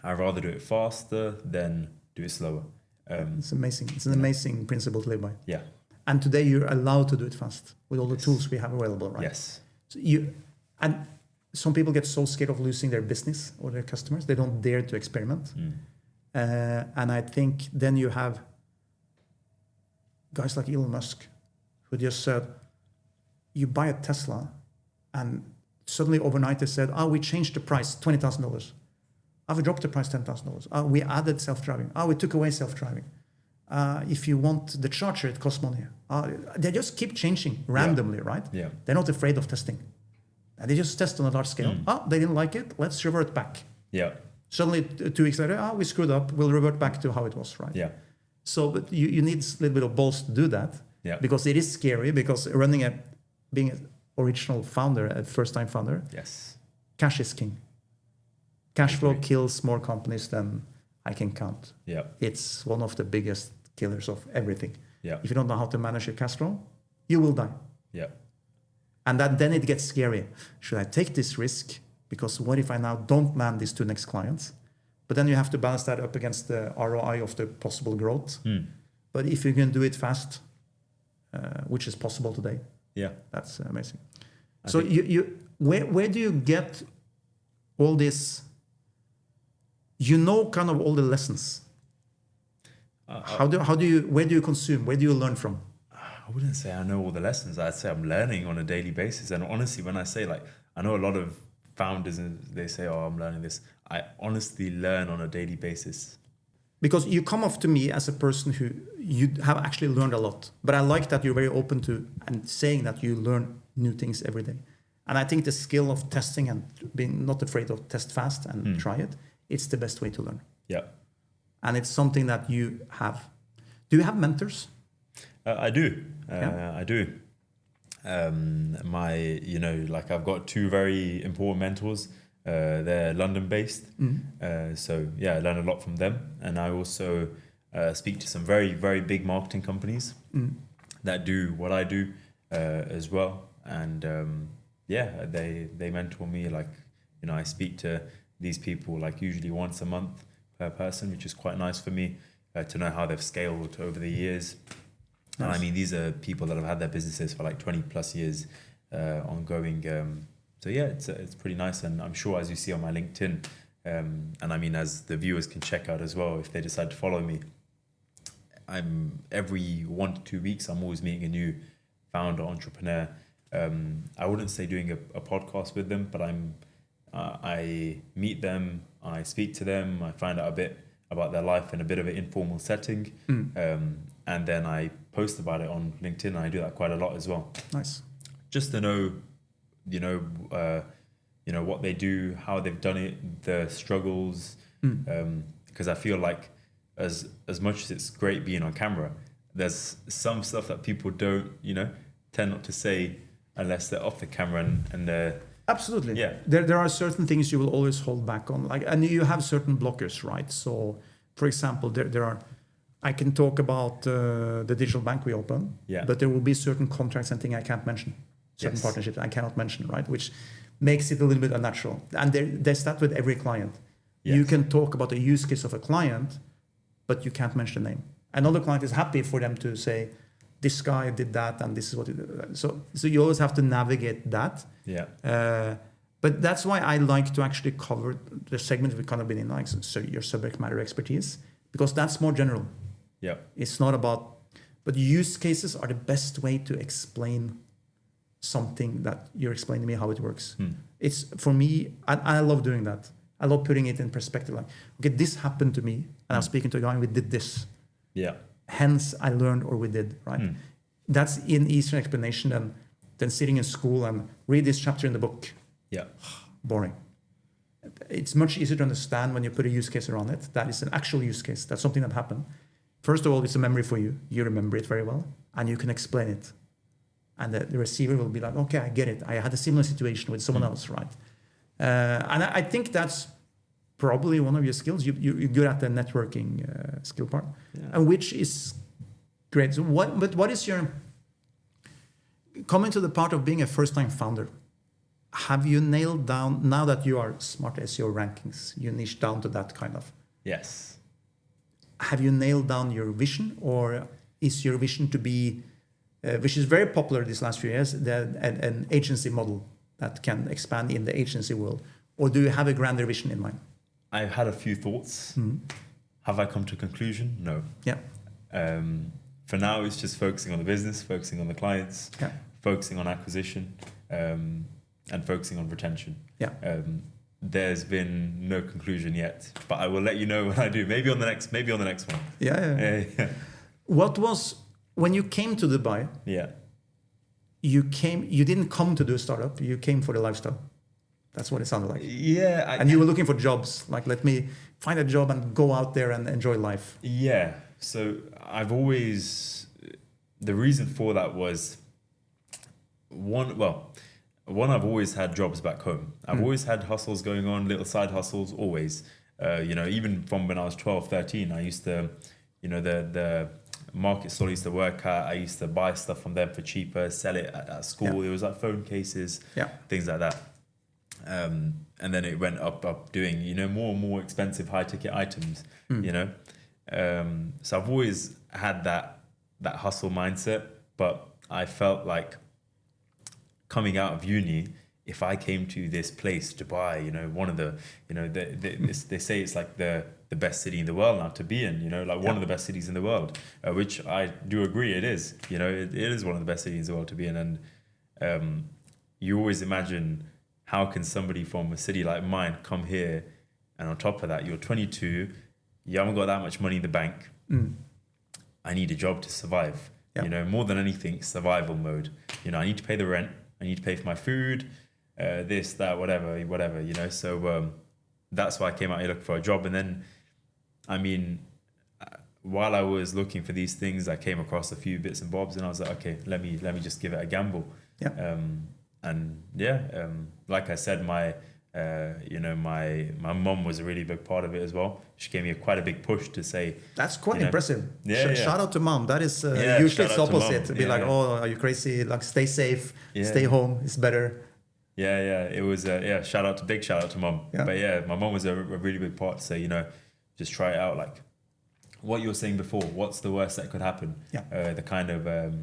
I'd rather do it faster than do it slower. It's amazing. It's an amazing principle to live by. Yeah. And today you're allowed to do it fast with all the tools we have available, right? Yes. So and some people get so scared of losing their business or their customers, they don't dare to experiment. And I think then you have guys like Elon Musk who just said, you buy a Tesla and suddenly overnight they said, we changed the price, $20,000. We dropped the price $10,000. We added self-driving. We took away self-driving. If you want the charger, it costs money. They just keep changing randomly, right? Yeah. They're not afraid of testing. And they just test on a large scale. They didn't like it. Let's revert back. Yeah. Suddenly, 2 weeks later, we screwed up. We'll revert back to how it was, right? Yeah. So, but you need a little bit of balls to do that. Yeah. Because it is scary. Because being an original founder, a first-time founder, yes, cash is king. Cash flow kills more companies than I can count. Yeah. It's one of the biggest killers of everything. Yeah. If you don't know how to manage your cash flow, you will die. Yeah. And then it gets scary. Should I take this risk? Because what if I now don't land these 2 next clients? But then you have to balance that up against the ROI of the possible growth. But if you can do it fast, which is possible today, that's amazing. So where do you get all this? Kind of all the lessons. Where do you consume? Where do you learn from? I wouldn't say I know all the lessons. I'd say I'm learning on a daily basis. And honestly, when I say I know a lot of founders and they say, I'm learning this. I honestly learn on a daily basis. Because you come off to me as a person who you have actually learned a lot. But I like that you're very open to and saying that you learn new things every day. And I think the skill of testing and being not afraid of test fast and try it, it's the best way to learn. Yeah. And it's something that you have. Do you have mentors? I do. I do. I've got 2 very important mentors. They're London-based. So, I learn a lot from them. And I also speak to some very, very big marketing companies that do what I do as well. And, they mentor me. I speak to these people usually once a month per person, which is quite nice for me to know how they've scaled over the years. Nice. And I mean, these are people that have had their businesses for 20 plus years ongoing. It's pretty nice. And I'm sure, as you see on my LinkedIn, and I mean, as the viewers can check out as well, if they decide to follow me, I'm every 1 to 2 weeks, I'm always meeting a new founder, entrepreneur. I wouldn't say doing a podcast with them, but I meet them, I speak to them, I find out a bit about their life in a bit of an informal setting, and then I post about it on LinkedIn, and I do that quite a lot as well. Nice. Just to know, what they do, how they've done it, the struggles, because I feel like as much as it's great being on camera, there's some stuff that people don't, tend not to say unless they're off the camera and they're... Absolutely. Yeah. There are certain things you will always hold back on, and you have certain blockers, right? So, for example, there are. I can talk about the digital bank we open, but there will be certain contracts and things I can't mention, certain partnerships I cannot mention, right? Which makes it a little bit unnatural. And there's that with every client. Yes. You can talk about the use case of a client, but you can't mention the name. Another client is happy for them to say, this guy did that, and this is what he did. So you always have to navigate that. Yeah. But that's why I like to actually cover the segment we've kind of been in, like so your subject matter expertise, because that's more general. Yeah. It's not about, but use cases are the best way to explain something that you're explaining to me how it works. It's for me, I love doing that. I love putting it in perspective. Like, okay, this happened to me, and I was speaking to a guy, and we did this. Yeah. Hence, I learned, or we did, right? That's an easier explanation than sitting in school and read this chapter in the book. Yeah. Boring. It's much easier to understand when you put a use case around it. That is an actual use case. That's something that happened. First of all, it's a memory for you. You remember it very well, and you can explain it. And the receiver will be like, okay, I get it. I had a similar situation with someone else, right? And I think that's probably one of your skills. You're good at the networking skill part, and which is great. So what is your, coming to the part of being a first-time founder, have you nailed down, now that you are Smart SEO Rankings, you niche down to that kind of? Yes. Have you nailed down your vision, or is your vision to be, which is very popular these last few years, an agency model that can expand in the agency world? Or do you have a grander vision in mind? I've had a few thoughts. Have I come to a conclusion? No. Yeah. For now, it's just focusing on the business, focusing on the clients, focusing on acquisition, and focusing on retention. Yeah. There's been no conclusion yet, but I will let you know when I do. Maybe on the next one. Yeah. What was, when you came to Dubai? Yeah. You didn't come to do a startup. You came for the lifestyle. That's what it sounded like. Yeah. And you were looking for jobs. Like, let me find a job and go out there and enjoy life. Yeah. So the reason for that was one, I've always had jobs back home. I've always had hustles going on, little side hustles, always. Even from when I was 12, 13, I used to, the market stall I used to work at, I used to buy stuff from them for cheaper, sell it at school. It was like phone cases, things like that. And then it went up doing, more and more expensive high ticket items, So I've always had that hustle mindset, but I felt like coming out of uni, if I came to this place, Dubai, one of the, they say it's like the best city in the world now to be in, one of the best cities in the world, which I do agree it is. It is one of the best cities in the world to be in. And you always imagine, how can somebody from a city like mine come here, and on top of that, you're 22, you haven't got that much money in the bank. I need a job to survive. More than anything, survival mode. I need to pay the rent. I need to pay for my food, this, that, whatever. So that's why I came out here looking for a job. And then, while I was looking for these things, I came across a few bits and bobs, and I was like, okay, let me just give it a gamble. Like I said, my mom was a really big part of it as well. She gave me quite a big push to say. That's quite impressive. Shout out to mom. That is usually it's opposite. To be like, oh, are you crazy? Like, stay safe, stay home. It's better. It was big shout out to mom. But my mom was a really big part to say, just try it out. Like what you were saying before, what's the worst that could happen? The kind of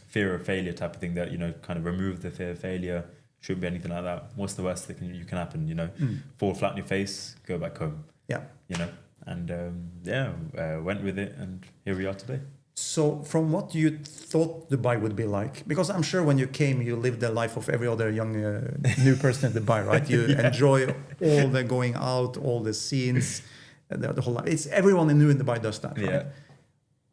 fear of failure type of thing that, kind of remove the fear of failure. Shouldn't be anything like that. What's the worst that can happen? Fall flat on your face, go back home. Went with it, and here we are today. So from what you thought Dubai would be like, because I'm sure when you came, you lived the life of every other young new person in Dubai, right? You enjoy all the going out, all the scenes, the whole life. It's everyone new in Dubai does that, right?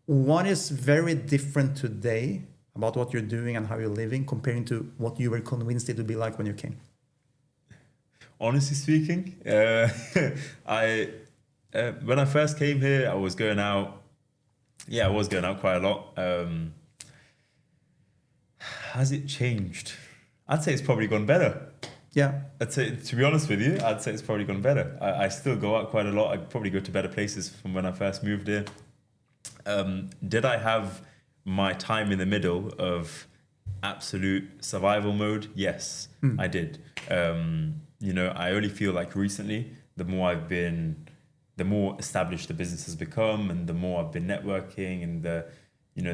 What is very different today about what you're doing and how you're living comparing to what you were convinced it would be like when you came? Honestly speaking, when I first came here, I was going out. I was going out quite a lot. Has it changed? I'd say it's probably gone better. I'd say, to be honest with you, I'd say it's probably gone better. I still go out quite a lot. I probably go to better places from when I first moved here. Did I have my time in the middle of absolute survival mode? Yes, I did. I only feel like recently, the more established the business has become, and the more I've been networking, and the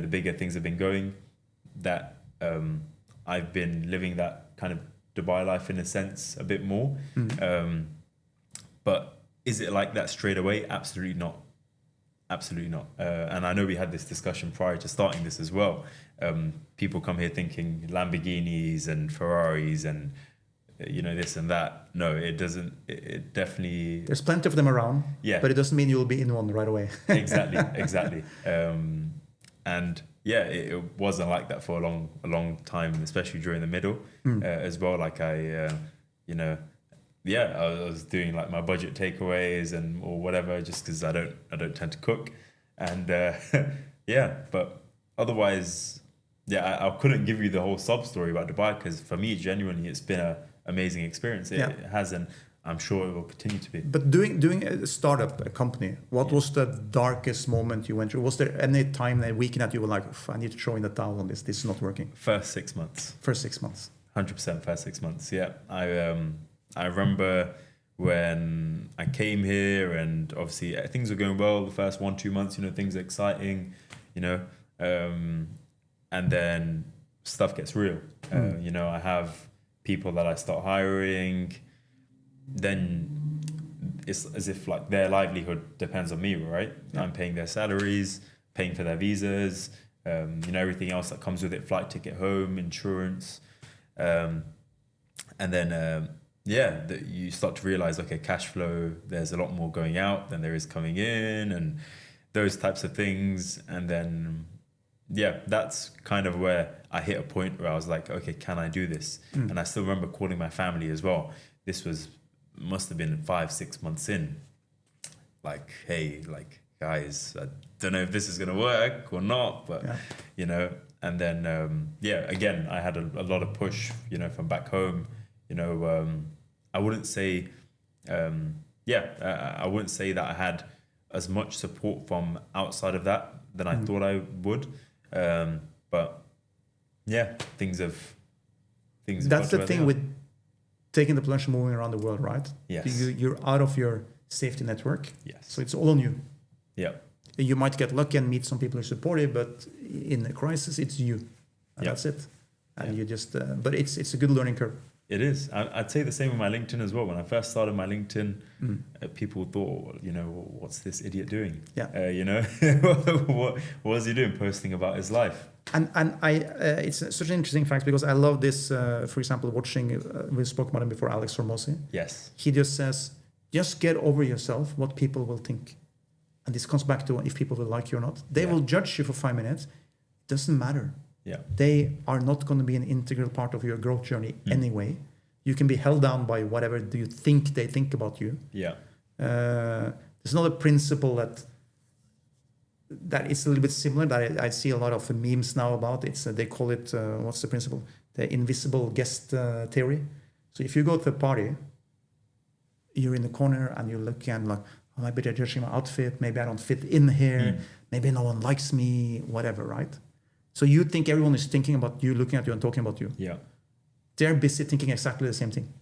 bigger things have been going, that I've been living that kind of Dubai life in a sense a bit more. But is it like that straight away? Absolutely not. Absolutely not. And I know we had this discussion prior to starting this as well. People come here thinking Lamborghinis and Ferraris and this and that. No, it doesn't. It definitely. There's plenty of them around. Yeah. But it doesn't mean you'll be in one right away. Exactly. And yeah, it wasn't like that for a long time, especially during the middle as well. Like I was doing like my budget takeaways or whatever, just because I don't tend to cook, and but otherwise, I couldn't give you the whole sub story about Dubai, because for me, genuinely, it's been an amazing experience. It has, and I'm sure it will continue to be. But doing a startup, a company, what was the darkest moment you went through? Was there any time, that weekend, that you were like, I need to throw in the towel on this is not working? First 6 months. 100% first 6 months. Yeah, I remember when I came here, and obviously things were going well the first 1-2 months, things are exciting, and then stuff gets real. I have people that I start hiring, then it's as if like their livelihood depends on me, right? Yeah. I'm paying their salaries, paying for their visas, everything else that comes with it, flight ticket home, insurance, and then you start to realize, okay, cash flow, there's a lot more going out than there is coming in, and those types of things. And then that's kind of where I hit a point where I was like, okay, can I do this? And I still remember calling my family as well. This must have been 5-6 months in, like, hey, like, guys, I don't know if this is gonna work or not, but and then again, I had a lot of push from back home. I wouldn't say I wouldn't say that I had as much support from outside of that than I thought I would, but things have that's the thing with taking the plunge and moving around the world, right? Yes. You're out of your safety network. Yes. So it's all on you. Yeah. You might get lucky and meet some people who are supportive, but in a crisis, it's you. And that's it. And you just, but it's a good learning curve. It is. I'd say the same with my LinkedIn as well. When I first started my LinkedIn, people thought, what's this idiot doing? Yeah. What was he doing, posting about his life? And it's such an interesting fact, because I love this, for example, watching, we spoke about him before, Alex Hormozi. Yes. He just says, just get over yourself, what people will think. And this comes back to if people will like you or not. They will judge you for 5 minutes. It doesn't matter. Yeah. They are not going to be an integral part of your growth journey anyway. You can be held down by whatever do you think they think about you. Yeah. There's another principle that is a little bit similar that I see a lot of memes now about. It's they call it, what's the principle? The invisible guest theory. So if you go to a party, you're in the corner and you're looking and like, oh, maybe they're judging my outfit, maybe I don't fit in here, maybe no one likes me, whatever, right? So you think everyone is thinking about you, looking at you and talking about you. Yeah. They're busy thinking exactly the same thing.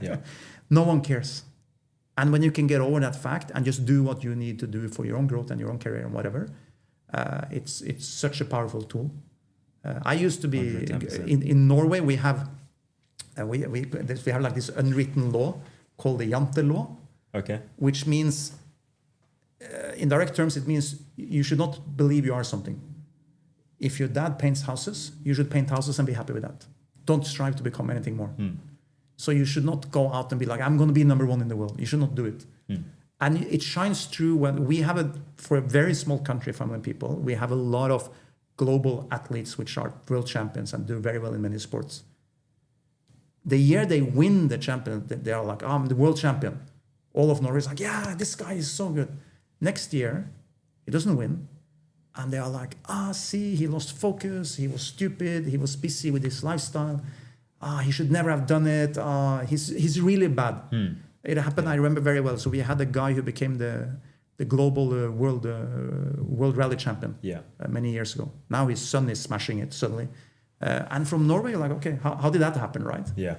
Yeah. No one cares. And when you can get over that fact and just do what you need to do for your own growth and your own career and whatever, it's such a powerful tool. I used to be in Norway. We have we have like this unwritten law called the Jante law. Okay. Which means, in direct terms, it means you should not believe you are something. If your dad paints houses, you should paint houses and be happy with that. Don't strive to become anything more. So you should not go out and be like, I'm going to be number one in the world. You should not do it. And it shines through when we have for a very small country, 5 million people, we have a lot of global athletes which are world champions and do very well in many sports. The year they win the champion, they are like, oh, I'm the world champion. All of Norway is like, yeah, this guy is so good. Next year, he doesn't win. And they are like, see, he lost focus. He was stupid. He was busy with his lifestyle. He should never have done it. He's really bad. It happened, I remember very well. So we had a guy who became the global world rally champion many years ago. Now his son is smashing it suddenly. And from Norway, you're like, okay, how did that happen, right? Yeah.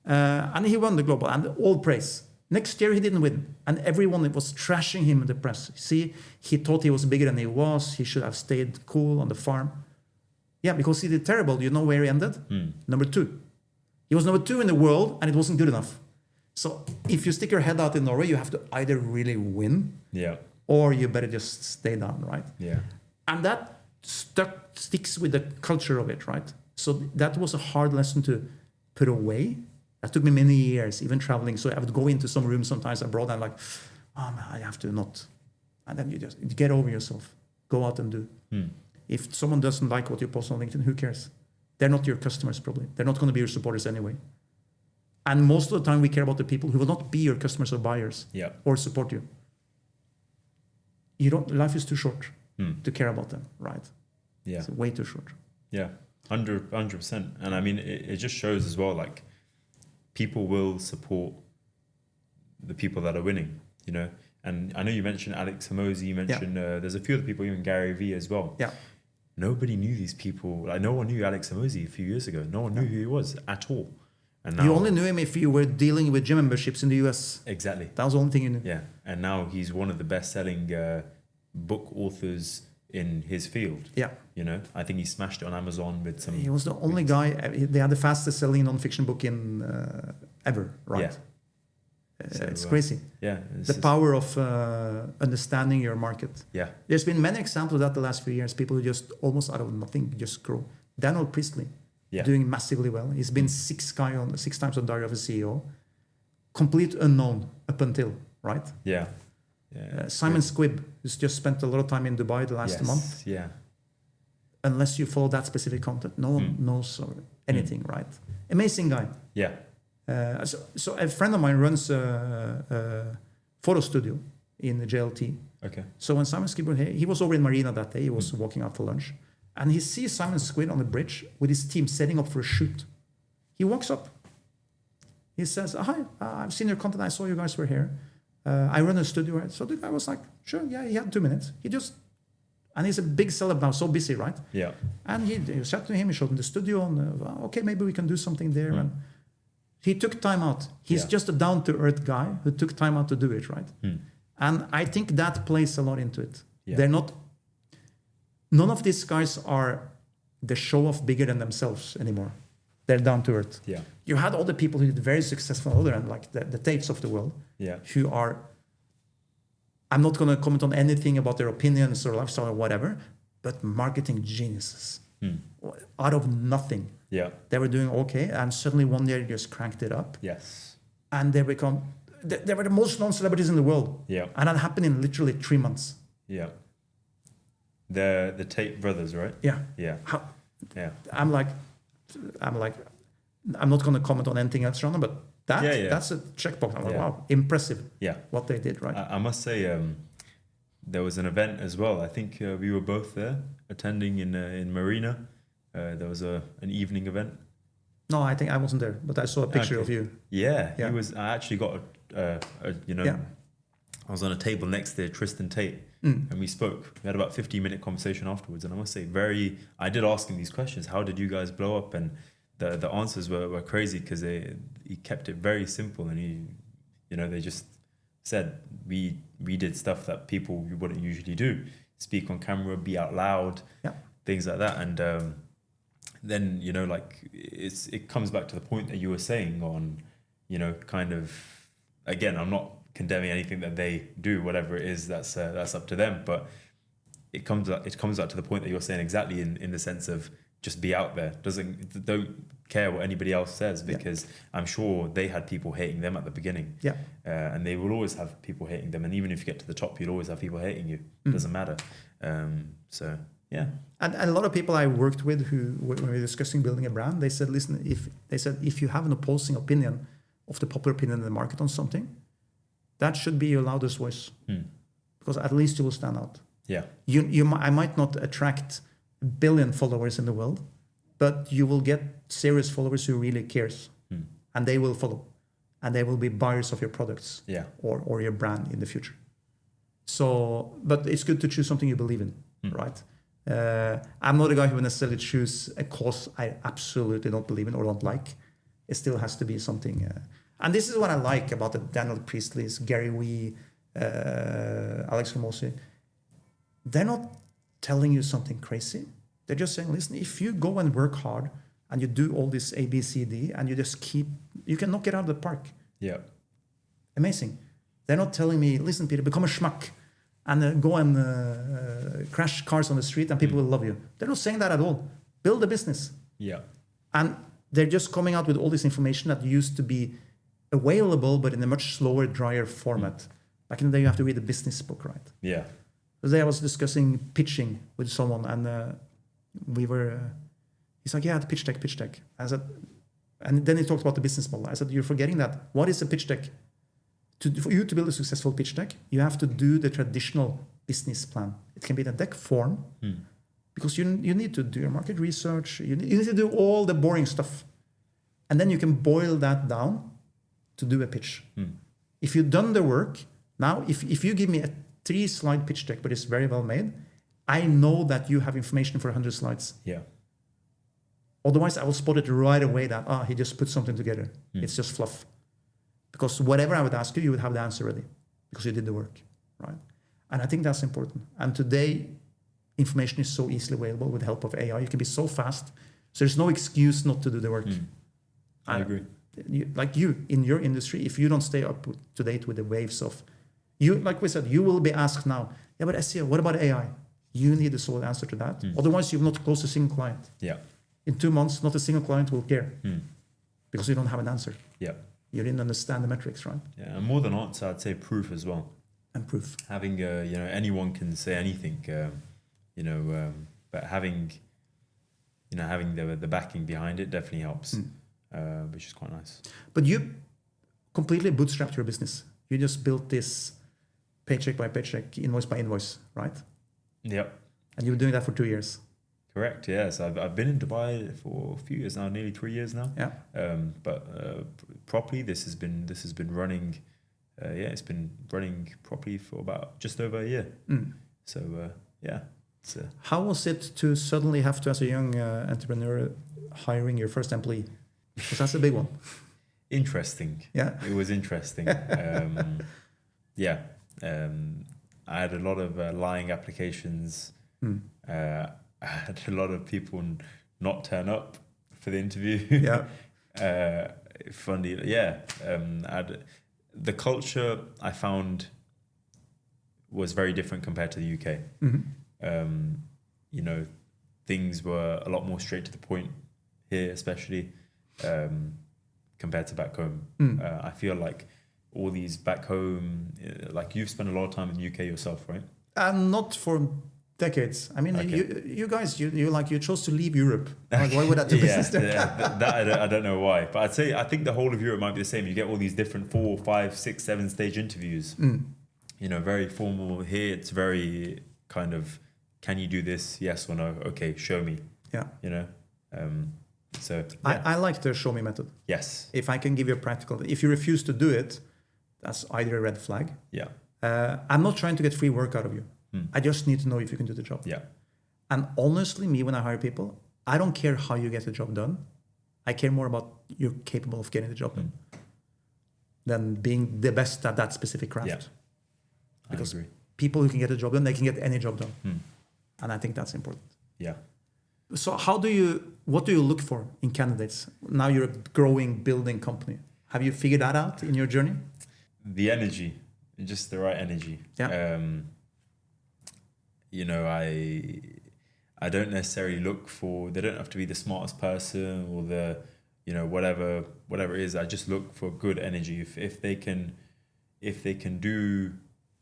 And he won the global, and all praise. Next year, he didn't win. And everyone was trashing him in the press. See, he thought he was bigger than he was. He should have stayed cool on the farm. Yeah, because he did terrible. You know where he ended? Number 2. He was number 2 in the world, and it wasn't good enough. So if you stick your head out in Norway, you have to either really win, or you better just stay down, right? Yeah. And that sticks with the culture of it, right? So that was a hard lesson to put away. That took me many years, even traveling. So I would go into some room sometimes abroad, and I'm like, oh man, I have to not. And then you just get over yourself. Go out and do. If someone doesn't like what you post on LinkedIn, who cares? They're not your customers, probably. They're not going to be your supporters anyway. And most of the time, we care about the people who will not be your customers or buyers or support you. Life is too short to care about them, right? Yeah. It's way too short. Yeah, 100%. And I mean, it just shows as well, like, people will support the people that are winning, you know? And I know you mentioned Alex Hormozi, you mentioned there's a few other people, even Gary Vee as well. Yeah. Nobody knew these people. Like, no one knew Alex Hormozi a few years ago. No one knew who he was at all. And now, you only knew him if you were dealing with gym memberships in the US. Exactly. That was the only thing you knew. Yeah. And now he's one of the best-selling book authors in his field. Yeah. You know, I think he smashed it on Amazon with some... He was the only guy. They had the fastest-selling non-fiction book in ever, right? Yeah. So, it's crazy. Yeah. The power of understanding your market. Yeah. There's been many examples of that the last few years. People who just almost out of nothing just grow. Daniel Priestley, doing massively well. He's been 6 times on Diary of a CEO. Complete unknown up until, right? Yeah. Simon Squibb, who's just spent a lot of time in Dubai the last month. Yeah. Unless you follow that specific content, no one knows anything, right? Amazing guy. Yeah. So a friend of mine runs a photo studio in the JLT. Okay. So when Simon Squibb was here, he was over in Marina that day. He was walking out for lunch. And he sees Simon Squibb on the bridge with his team setting up for a shoot. He walks up. He says, hi, I've seen your content. I saw you guys were here. I run a studio. So the guy was like, sure, yeah, he had 2 minutes. And he's a big celeb now, so busy, right? Yeah. And he said to him, he showed him the studio, and okay, maybe we can do something there. And he took time out. He's just a down-to-earth guy who took time out to do it, right? And I think that plays a lot into it. Yeah. None of these guys are the show-off bigger than themselves anymore. They're down to earth. Yeah. You had all the people who did very successful on the other end, like the Tates of the world, who are, I'm not going to comment on anything about their opinions or lifestyle or whatever, but marketing geniuses. Out of nothing. Yeah. They were doing okay, and suddenly one day they just cranked it up. Yes. And they were the most known celebrities in the world. Yeah. And that happened in literally 3 months. Yeah. The Tate brothers, right? Yeah. Yeah. I'm not going to comment on anything else around them, but that's a checkbox. I'm like, wow, impressive. Yeah. What they did, right? I must say, there was an event as well. I think we were both there attending in Marina. There was an evening event. No, I think I wasn't there, but I saw a picture of you. Yeah, he was. I actually got I was on a table next to Tristan Tate, and we spoke. We had about 15-minute conversation afterwards, and I must say, I did ask him these questions. How did you guys blow up? And the answers were crazy because he kept it very simple, and they just said we did stuff that people wouldn't usually do: speak on camera, be out loud, things like that. And then it comes back to the point that you were saying on, kind of, again, I'm not condemning anything that they do, whatever it is, that's up to them. But it comes out to the point that you're saying exactly in the sense of just be out there. Don't care what anybody else says, because I'm sure they had people hating them at the beginning. Yeah. And they will always have people hating them. And even if you get to the top, you'll always have people hating you. It doesn't matter. So yeah. And a lot of people I worked with who, when we were discussing building a brand, they said, listen, if you have an opposing opinion of the popular opinion in the market on something, that should be your loudest voice, because at least you will stand out. Yeah. I might not attract 1 billion followers in the world, but you will get serious followers who really cares, and they will follow, and they will be buyers of your products, or your brand in the future. So, but it's good to choose something you believe in, right? I'm not a guy who will necessarily choose a cause I absolutely don't believe in or don't like. It still has to be something. And this is what I like about the Daniel Priestley's, Gary Vee, Alex Hormozi. They're not telling you something crazy. They're just saying, listen, if you go and work hard and you do all this A, B, C, D, and you can knock it out of the park. Yeah. Amazing. They're not telling me, listen, Peter, become a schmuck and go and crash cars on the street and people will love you. They're not saying that at all. Build a business. Yeah. And they're just coming out with all this information that used to be available, but in a much slower, drier format. Back in the day, you have to read a business book, right? Yeah. The day I was discussing pitching with someone, and he's like, yeah, the pitch deck. I said, and then he talked about the business model. I said, you're forgetting that. What is a pitch deck? For you to build a successful pitch deck, you have to do the traditional business plan. It can be in a deck form, because you need to do your market research. You need to do all the boring stuff. And then you can boil that down to do a pitch. If you've done the work, now if you give me a 3-slide pitch deck, but it's very well made, I know that you have information for 100 slides. Yeah. Otherwise, I will spot it right away that, he just put something together. It's just fluff. Because whatever I would ask you, you would have the answer ready because you did the work, right? And I think that's important. And today, information is so easily available with the help of AI. You can be so fast. So there's no excuse not to do the work. I agree. Like you, in your industry, if you don't stay up to date with the waves of, like we said, you will be asked now, yeah, but SEO, what about AI? You need a solid answer to that. Otherwise, you've not closed a single client. Yeah. In 2 months, not a single client will care because you don't have an answer. Yeah. You didn't understand the metrics, right? Yeah, and more than answer, I'd say proof as well. And proof. Having, anyone can say anything, but having the backing behind it definitely helps, which is quite nice. But you completely bootstrapped your business. You just built this paycheck by paycheck, invoice by invoice, right? Yep. And you were doing that for 2 years. Correct. Yes, I've been in Dubai for a few years now, nearly 3 years now. Yeah. But properly, this has been running. It's been running properly for about just over a year. So How was it to suddenly have to, as a young entrepreneur, hiring your first employee? Because that's a big one. Interesting. Yeah. It was interesting. I had a lot of lying applications. I had a lot of people not turn up for the interview. Yeah. Funny. Yeah. The culture I found was very different compared to the UK. Things were a lot more straight to the point here, especially compared to back home. I feel like all these back home, like you've spent a lot of time in the UK yourself, right? Not for decades. I mean, Okay. you guys, you chose to leave Europe. Like, why would I do business there? That I don't know why, but I think the whole of Europe might be the same. You get all these different 4, 5, 6, 7 stage interviews. Very formal. Here it's very kind of, can you do this? Yes or no? Okay, show me. Yeah. I like the show me method. Yes. If I can give you a practical, if you refuse to do it, that's either a red flag. Yeah. I'm not trying to get free work out of you. I just need to know if you can do the job. Yeah. And honestly, me, when I hire people, I don't care how you get the job done. I care more about you're capable of getting the job done than being the best at that specific craft. Yeah. Because I agree. people who can get a job done, they can get any job done. And I think that's important. Yeah. So what do you look for in candidates? Now you're a growing, building company. Have you figured that out in your journey? The energy, just the right energy. Yeah. I don't necessarily look for, they don't have to be the smartest person or the, whatever it is. I just look for good energy. If they can do,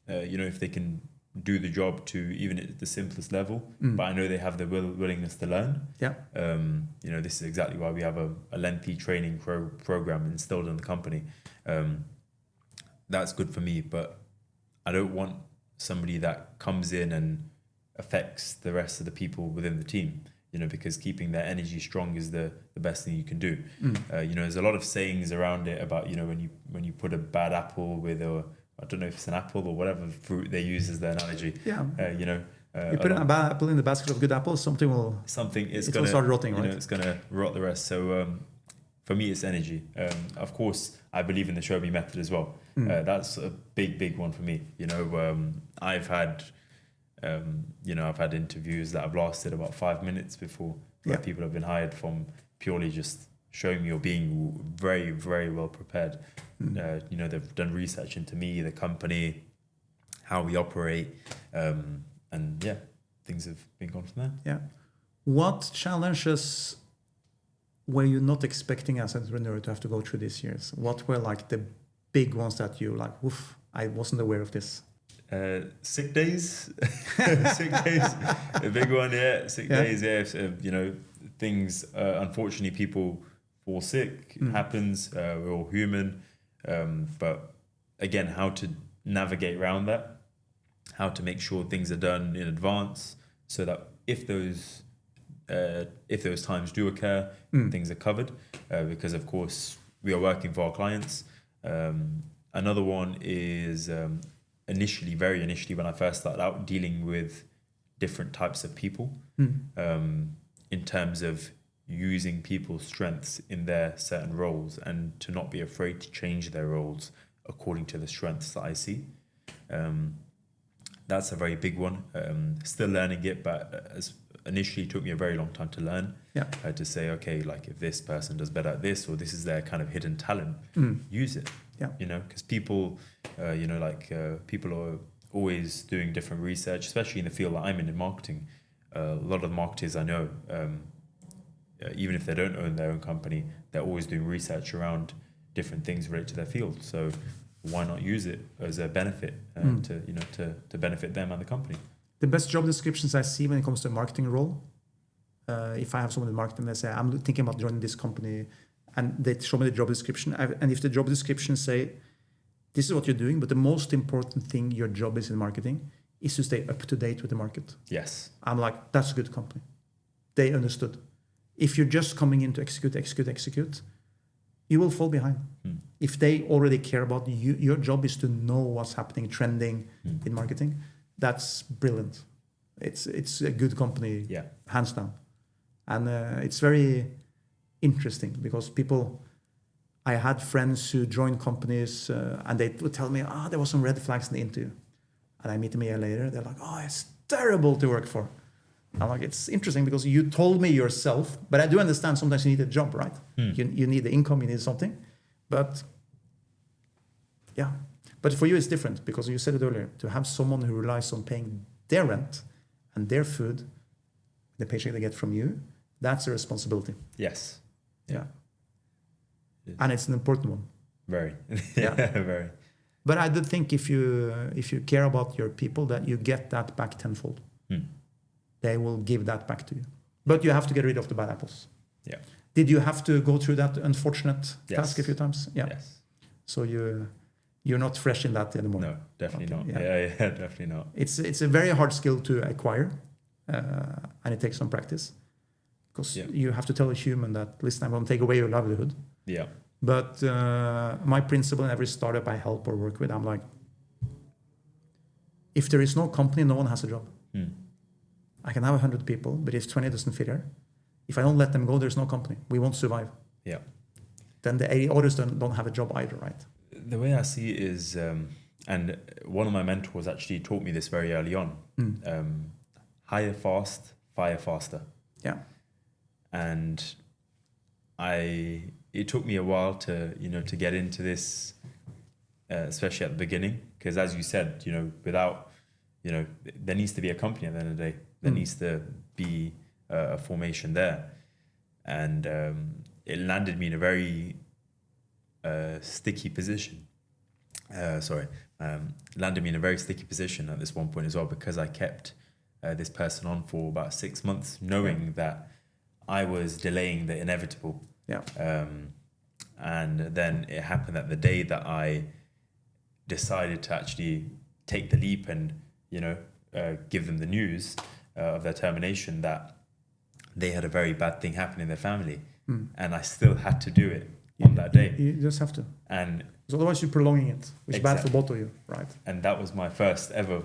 if they can do the job to even at the simplest level, but I know they have the willingness to learn. Yeah. This is exactly why we have a lengthy training program instilled in the company. That's good for me, but I don't want somebody that comes in and affects the rest of the people within the team, because keeping their energy strong is the best thing you can do. There's a lot of sayings around it about, when you put a bad apple with I don't know if it's an apple or whatever fruit they use as their analogy. Yeah. You put a bad apple in the basket of good apples, something will start rotting, right? It's going to rot the rest. So for me, it's energy. Of course, I believe in the show me method as well. That's a big one for me. I've had interviews that have lasted about 5 minutes before where people have been hired from purely just showing me or being very, very well prepared. You know, they've done research into me, the company, how we operate, and yeah, things have been gone from there. Yeah. What challenges were you not expecting as an entrepreneur to have to go through these years? What were like the big ones that you like, oof, I wasn't aware of this? Sick days. Sick days, a big one. Yeah, sick days. Yeah, you know, things. Unfortunately, people fall sick. It happens. We're all human. But again, how to navigate around that, how to make sure things are done in advance, so that if those times do occur, things are covered. Because of course we are working for our clients. Another one is very initially when I first started out, dealing with different types of people, in terms of using people's strengths in their certain roles, and to not be afraid to change their roles according to the strengths that I see. That's a very big one. Still learning it, but initially it took me a very long time to learn. To say, okay, like if this person does better at this, or this is their kind of hidden talent, use it. You know, because people, people are always doing different research, especially in the field that I'm in marketing. A lot of marketers I know, even if they don't own their own company, they're always doing research around different things related to their field. So why not use it as a benefit to benefit them and the company? The best job descriptions I see when it comes to a marketing role, if I have someone in marketing, they say, I'm thinking about joining this company, and they show me the job description. And if the job description say, this is what you're doing, but the most important thing your job is in marketing is to stay up to date with the market. Yes. I'm like, that's a good company. They understood. If you're just coming in to execute, you will fall behind. If they already care about you, your job is to know what's happening, trending in marketing. That's brilliant. It's a good company, hands down. And it's very interesting because I had friends who joined companies and they would tell me, there was some red flags in the interview. And I meet them a year later, they're like, it's terrible to work for. I'm like, it's interesting because you told me yourself, but I do understand sometimes you need a job, right? You need the income, you need something. But yeah, but for you it's different because you said it earlier, to have someone who relies on paying their rent and their food, the paycheck they get from you, that's a responsibility. Yes. Yeah. And it's an important one. Very. Very. But I do think if you care about your people, that you get that back tenfold. They will give that back to you. But you have to get rid of the bad apples. Yeah. Did you have to go through that unfortunate task a few times? Yeah. Yes. So you're not fresh in that anymore. No, definitely not. Yeah, definitely not. It's a very hard skill to acquire, and it takes some practice. Because you have to tell a human that, listen, I'm going to take away your livelihood. Yeah. But my principle in every startup I help or work with, I'm like, if there is no company, no one has a job. I can have 100 people, but if 20 doesn't fit here, if I don't let them go, there's no company. We won't survive. Yeah. Then the others don't have a job either, right? The way I see it is, and one of my mentors actually taught me this very early on, hire fast, fire faster. Yeah. And it took me a while to get into this, especially at the beginning, because as you said, without, there needs to be a company at the end of the day. There needs to be a formation there. And it landed me in a very sticky position. Landed me in a very sticky position at this one point as well, because I kept this person on for about 6 months, knowing that I was delaying the inevitable. Yeah. And then it happened that the day that I decided to actually take the leap and, give them the news of their termination, that they had a very bad thing happen in their family. And I still had to do it on that day. You just have to. And because otherwise you're prolonging it, which is bad for both of you, right? And that was my first ever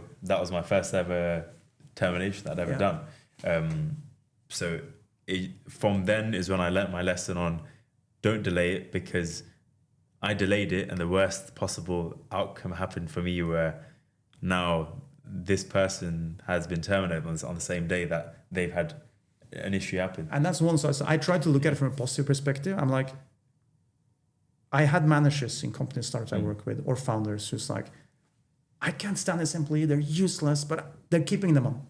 termination that I'd ever done. So from then is when I learnt my lesson on, don't delay it, because I delayed it and the worst possible outcome happened for me, where now this person has been terminated on the same day that they've had an issue happens. And that's one side. So I try to look at it from a positive perspective. I'm like, I had managers in companies startups I work with, or founders who's like, I can't stand this employee. They're useless, but they're keeping them on,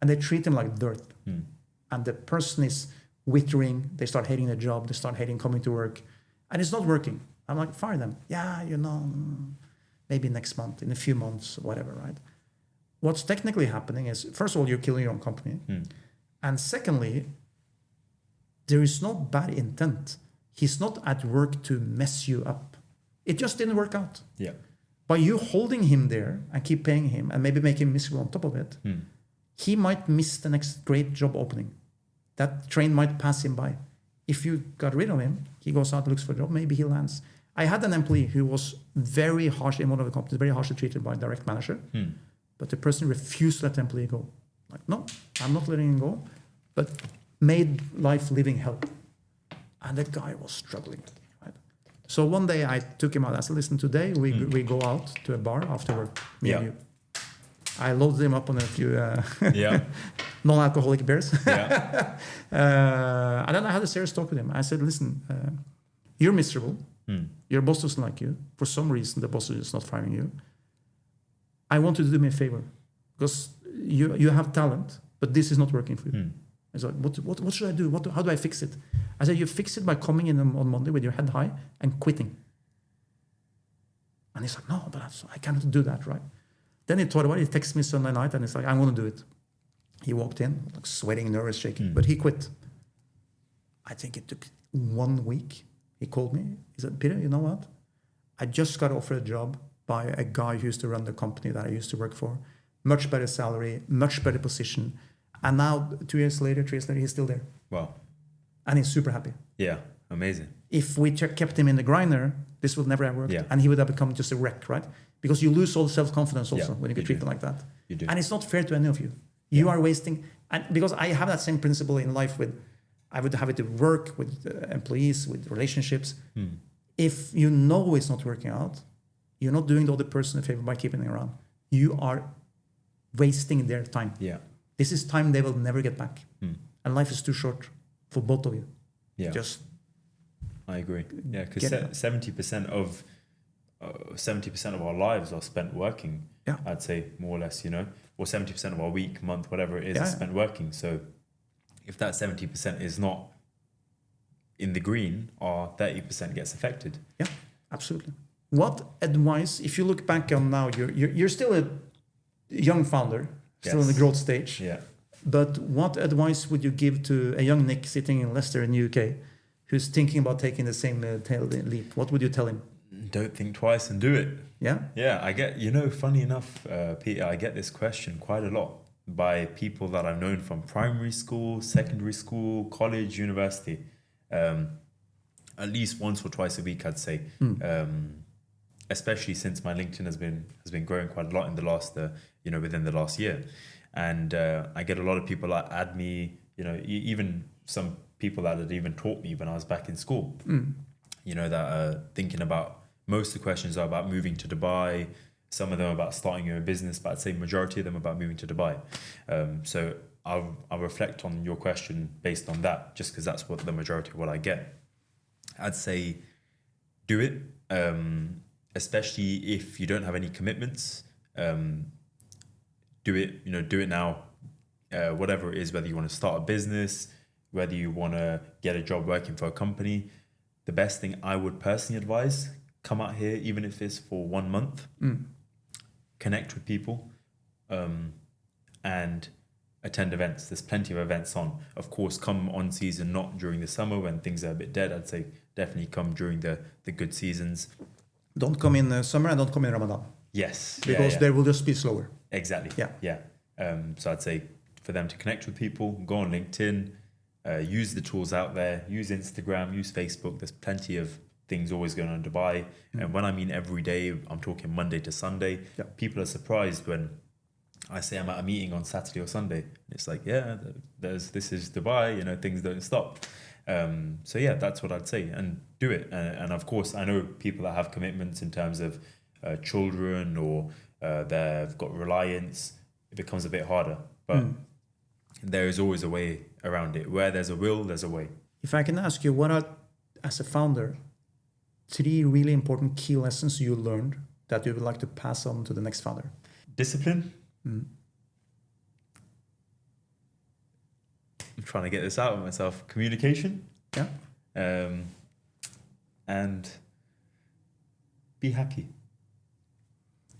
and they treat them like dirt. And the person is withering. They start hating their job. They start hating coming to work, and it's not working. I'm like, fire them. Yeah, maybe next month, in a few months, whatever, right? What's technically happening is, first of all, you're killing your own company. And secondly, there is no bad intent. He's not at work to mess you up. It just didn't work out. Yeah. By you holding him there and keep paying him and maybe make him miserable on top of it, he might miss the next great job opening. That train might pass him by. If you got rid of him, he goes out and looks for a job, maybe he lands. I had an employee who was very harsh in one of the companies, very harshly treated by a direct manager, but the person refused to let the employee go. Like, no, I'm not letting him go, but made life living hell. And that guy was struggling. Right? So one day I took him out. I said, listen, today we go out to a bar after work, me and you. I loaded him up on a few non-alcoholic beers. And then I had a serious talk with him. I said, listen, you're miserable. Your boss doesn't like you. For some reason, the boss is not firing you. I want you to do me a favor, because you have talent, but this is not working for you. I said, what should I do? How do I fix it? I said, you fix it by coming in on Monday with your head high and quitting. And he's like, no, but I cannot do that, right? Then he thought about it. He texted me Sunday night, and he's like, I'm going to do it. He walked in, like sweating, nervous, shaking, but he quit. I think it took 1 week. He called me. He said, Peter, you know what? I just got offered a job by a guy who used to run the company that I used to work for. Much better salary, much better position. And now, 3 years later, he's still there. Wow. And he's super happy. Yeah, amazing. If we kept him in the grinder, this would never have worked. And he would have become just a wreck, right? Because you lose all self-confidence also when you get treated like that. You do. And it's not fair to any of you. You are wasting... And because I have that same principle in life with... I would have it at work, with employees, with relationships. If you know it's not working out, you're not doing the other person a favor by keeping them around. You are wasting their time. Yeah. This is time they will never get back. And life is too short for both of you. Yeah. I agree. Yeah, because 70% of 70% of our lives are spent working. Yeah. I'd say more or less, or 70% of our week, month, whatever it is spent working. So if that 70% is not in the green, our 30% gets affected. Yeah, absolutely. What advice, if you look back on now, you're still a young founder, still in the growth stage. Yeah. But what advice would you give to a young Nick sitting in Leicester in the UK who's thinking about taking the same tail leap? What would you tell him? Don't think twice and do it. Yeah? Yeah, I get, funny enough, Peter, I get this question quite a lot by people that I've known from primary school, secondary school, college, university. At least once or twice a week, I'd say. Especially since my LinkedIn has been growing quite a lot in the last, within the last year. And I get a lot of people that add me, even some people that had even taught me when I was back in school, that are thinking about, most of the questions are about moving to Dubai, some of them about starting your own business, but I'd say majority of them about moving to Dubai. So I'll reflect on your question based on that, just because that's what the majority of what I get. I'd say do it, especially if you don't have any commitments. Do it, do it now, whatever it is, whether you want to start a business, whether you want to get a job working for a company. The best thing I would personally advise, come out here, even if it's for 1 month, connect with people, and attend events. There's plenty of events on. Of course, come on season, not during the summer when things are a bit dead. I'd say definitely come during the good seasons. Don't come in summer and don't come in Ramadan. Yes. Because they will just be slower. Exactly. Yeah. So I'd say for them to connect with people, go on LinkedIn, use the tools out there, use Instagram, use Facebook. There's plenty of things always going on in Dubai. And when I mean every day, I'm talking Monday to Sunday. Yeah. People are surprised when I say I'm at a meeting on Saturday or Sunday. It's like, this is Dubai, things don't stop. So yeah, that's what I'd say, and do it. And of course, I know people that have commitments in terms of children or they've got reliance. It becomes a bit harder, but there is always a way around it. Where there's a will, there's a way. If I can ask you, what are, as a founder, 3 really important key lessons you learned that you would like to pass on to the next founder? Discipline. I'm trying to get this out of myself. Communication. Yeah. And be happy.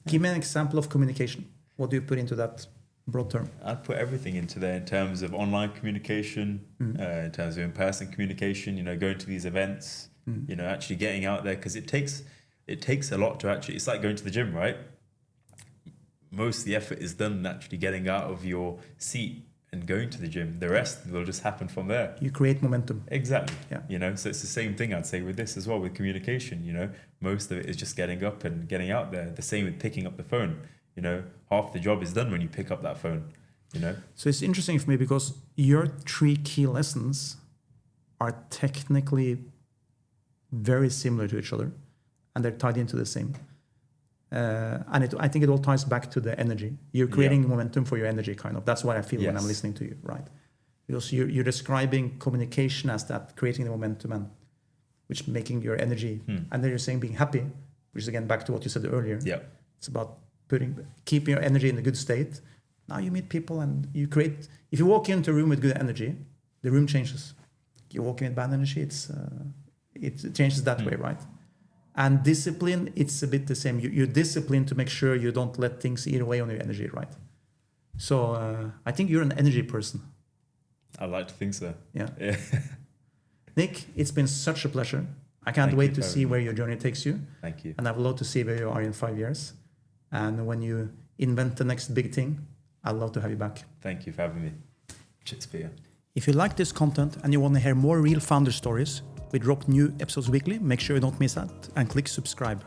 Give me an example of communication. What do you put into that broad term? I'd put everything into there in terms of online communication, in terms of in-person communication, going to these events, actually getting out there, because it takes a lot to actually, it's like going to the gym, right? Most of the effort is done actually getting out of your seat and going to the gym. The rest will just happen from there. You create momentum. Exactly. Yeah. So it's the same thing I'd say with this as well, with communication. Most of it is just getting up and getting out there. The same with picking up the phone. Half the job is done when you pick up that phone. So it's interesting for me because your 3 key lessons are technically very similar to each other, and they're tied into the same. I think it all ties back to the energy. You're creating momentum for your energy, kind of. That's what I feel when I'm listening to you, right? Because you're describing communication as that, creating the momentum, and which making your energy. And then you're saying being happy, which is again back to what you said earlier. Yeah. It's about keeping your energy in a good state. Now you meet people and you create. If you walk into a room with good energy, the room changes. You walk in with bad energy, it changes that way, right? And discipline, it's a bit the same. You're disciplined to make sure you don't let things eat away on your energy, right? So I think you're an energy person. I like to think so. Yeah. Nick, it's been such a pleasure. I can't wait to see where your journey takes you. Thank you. And I would love to see where you are in 5 years. And when you invent the next big thing, I'd love to have you back. Thank you for having me. Cheers for you. If you like this content and you want to hear more real founder stories, we drop new episodes weekly. Make sure you don't miss that and click subscribe.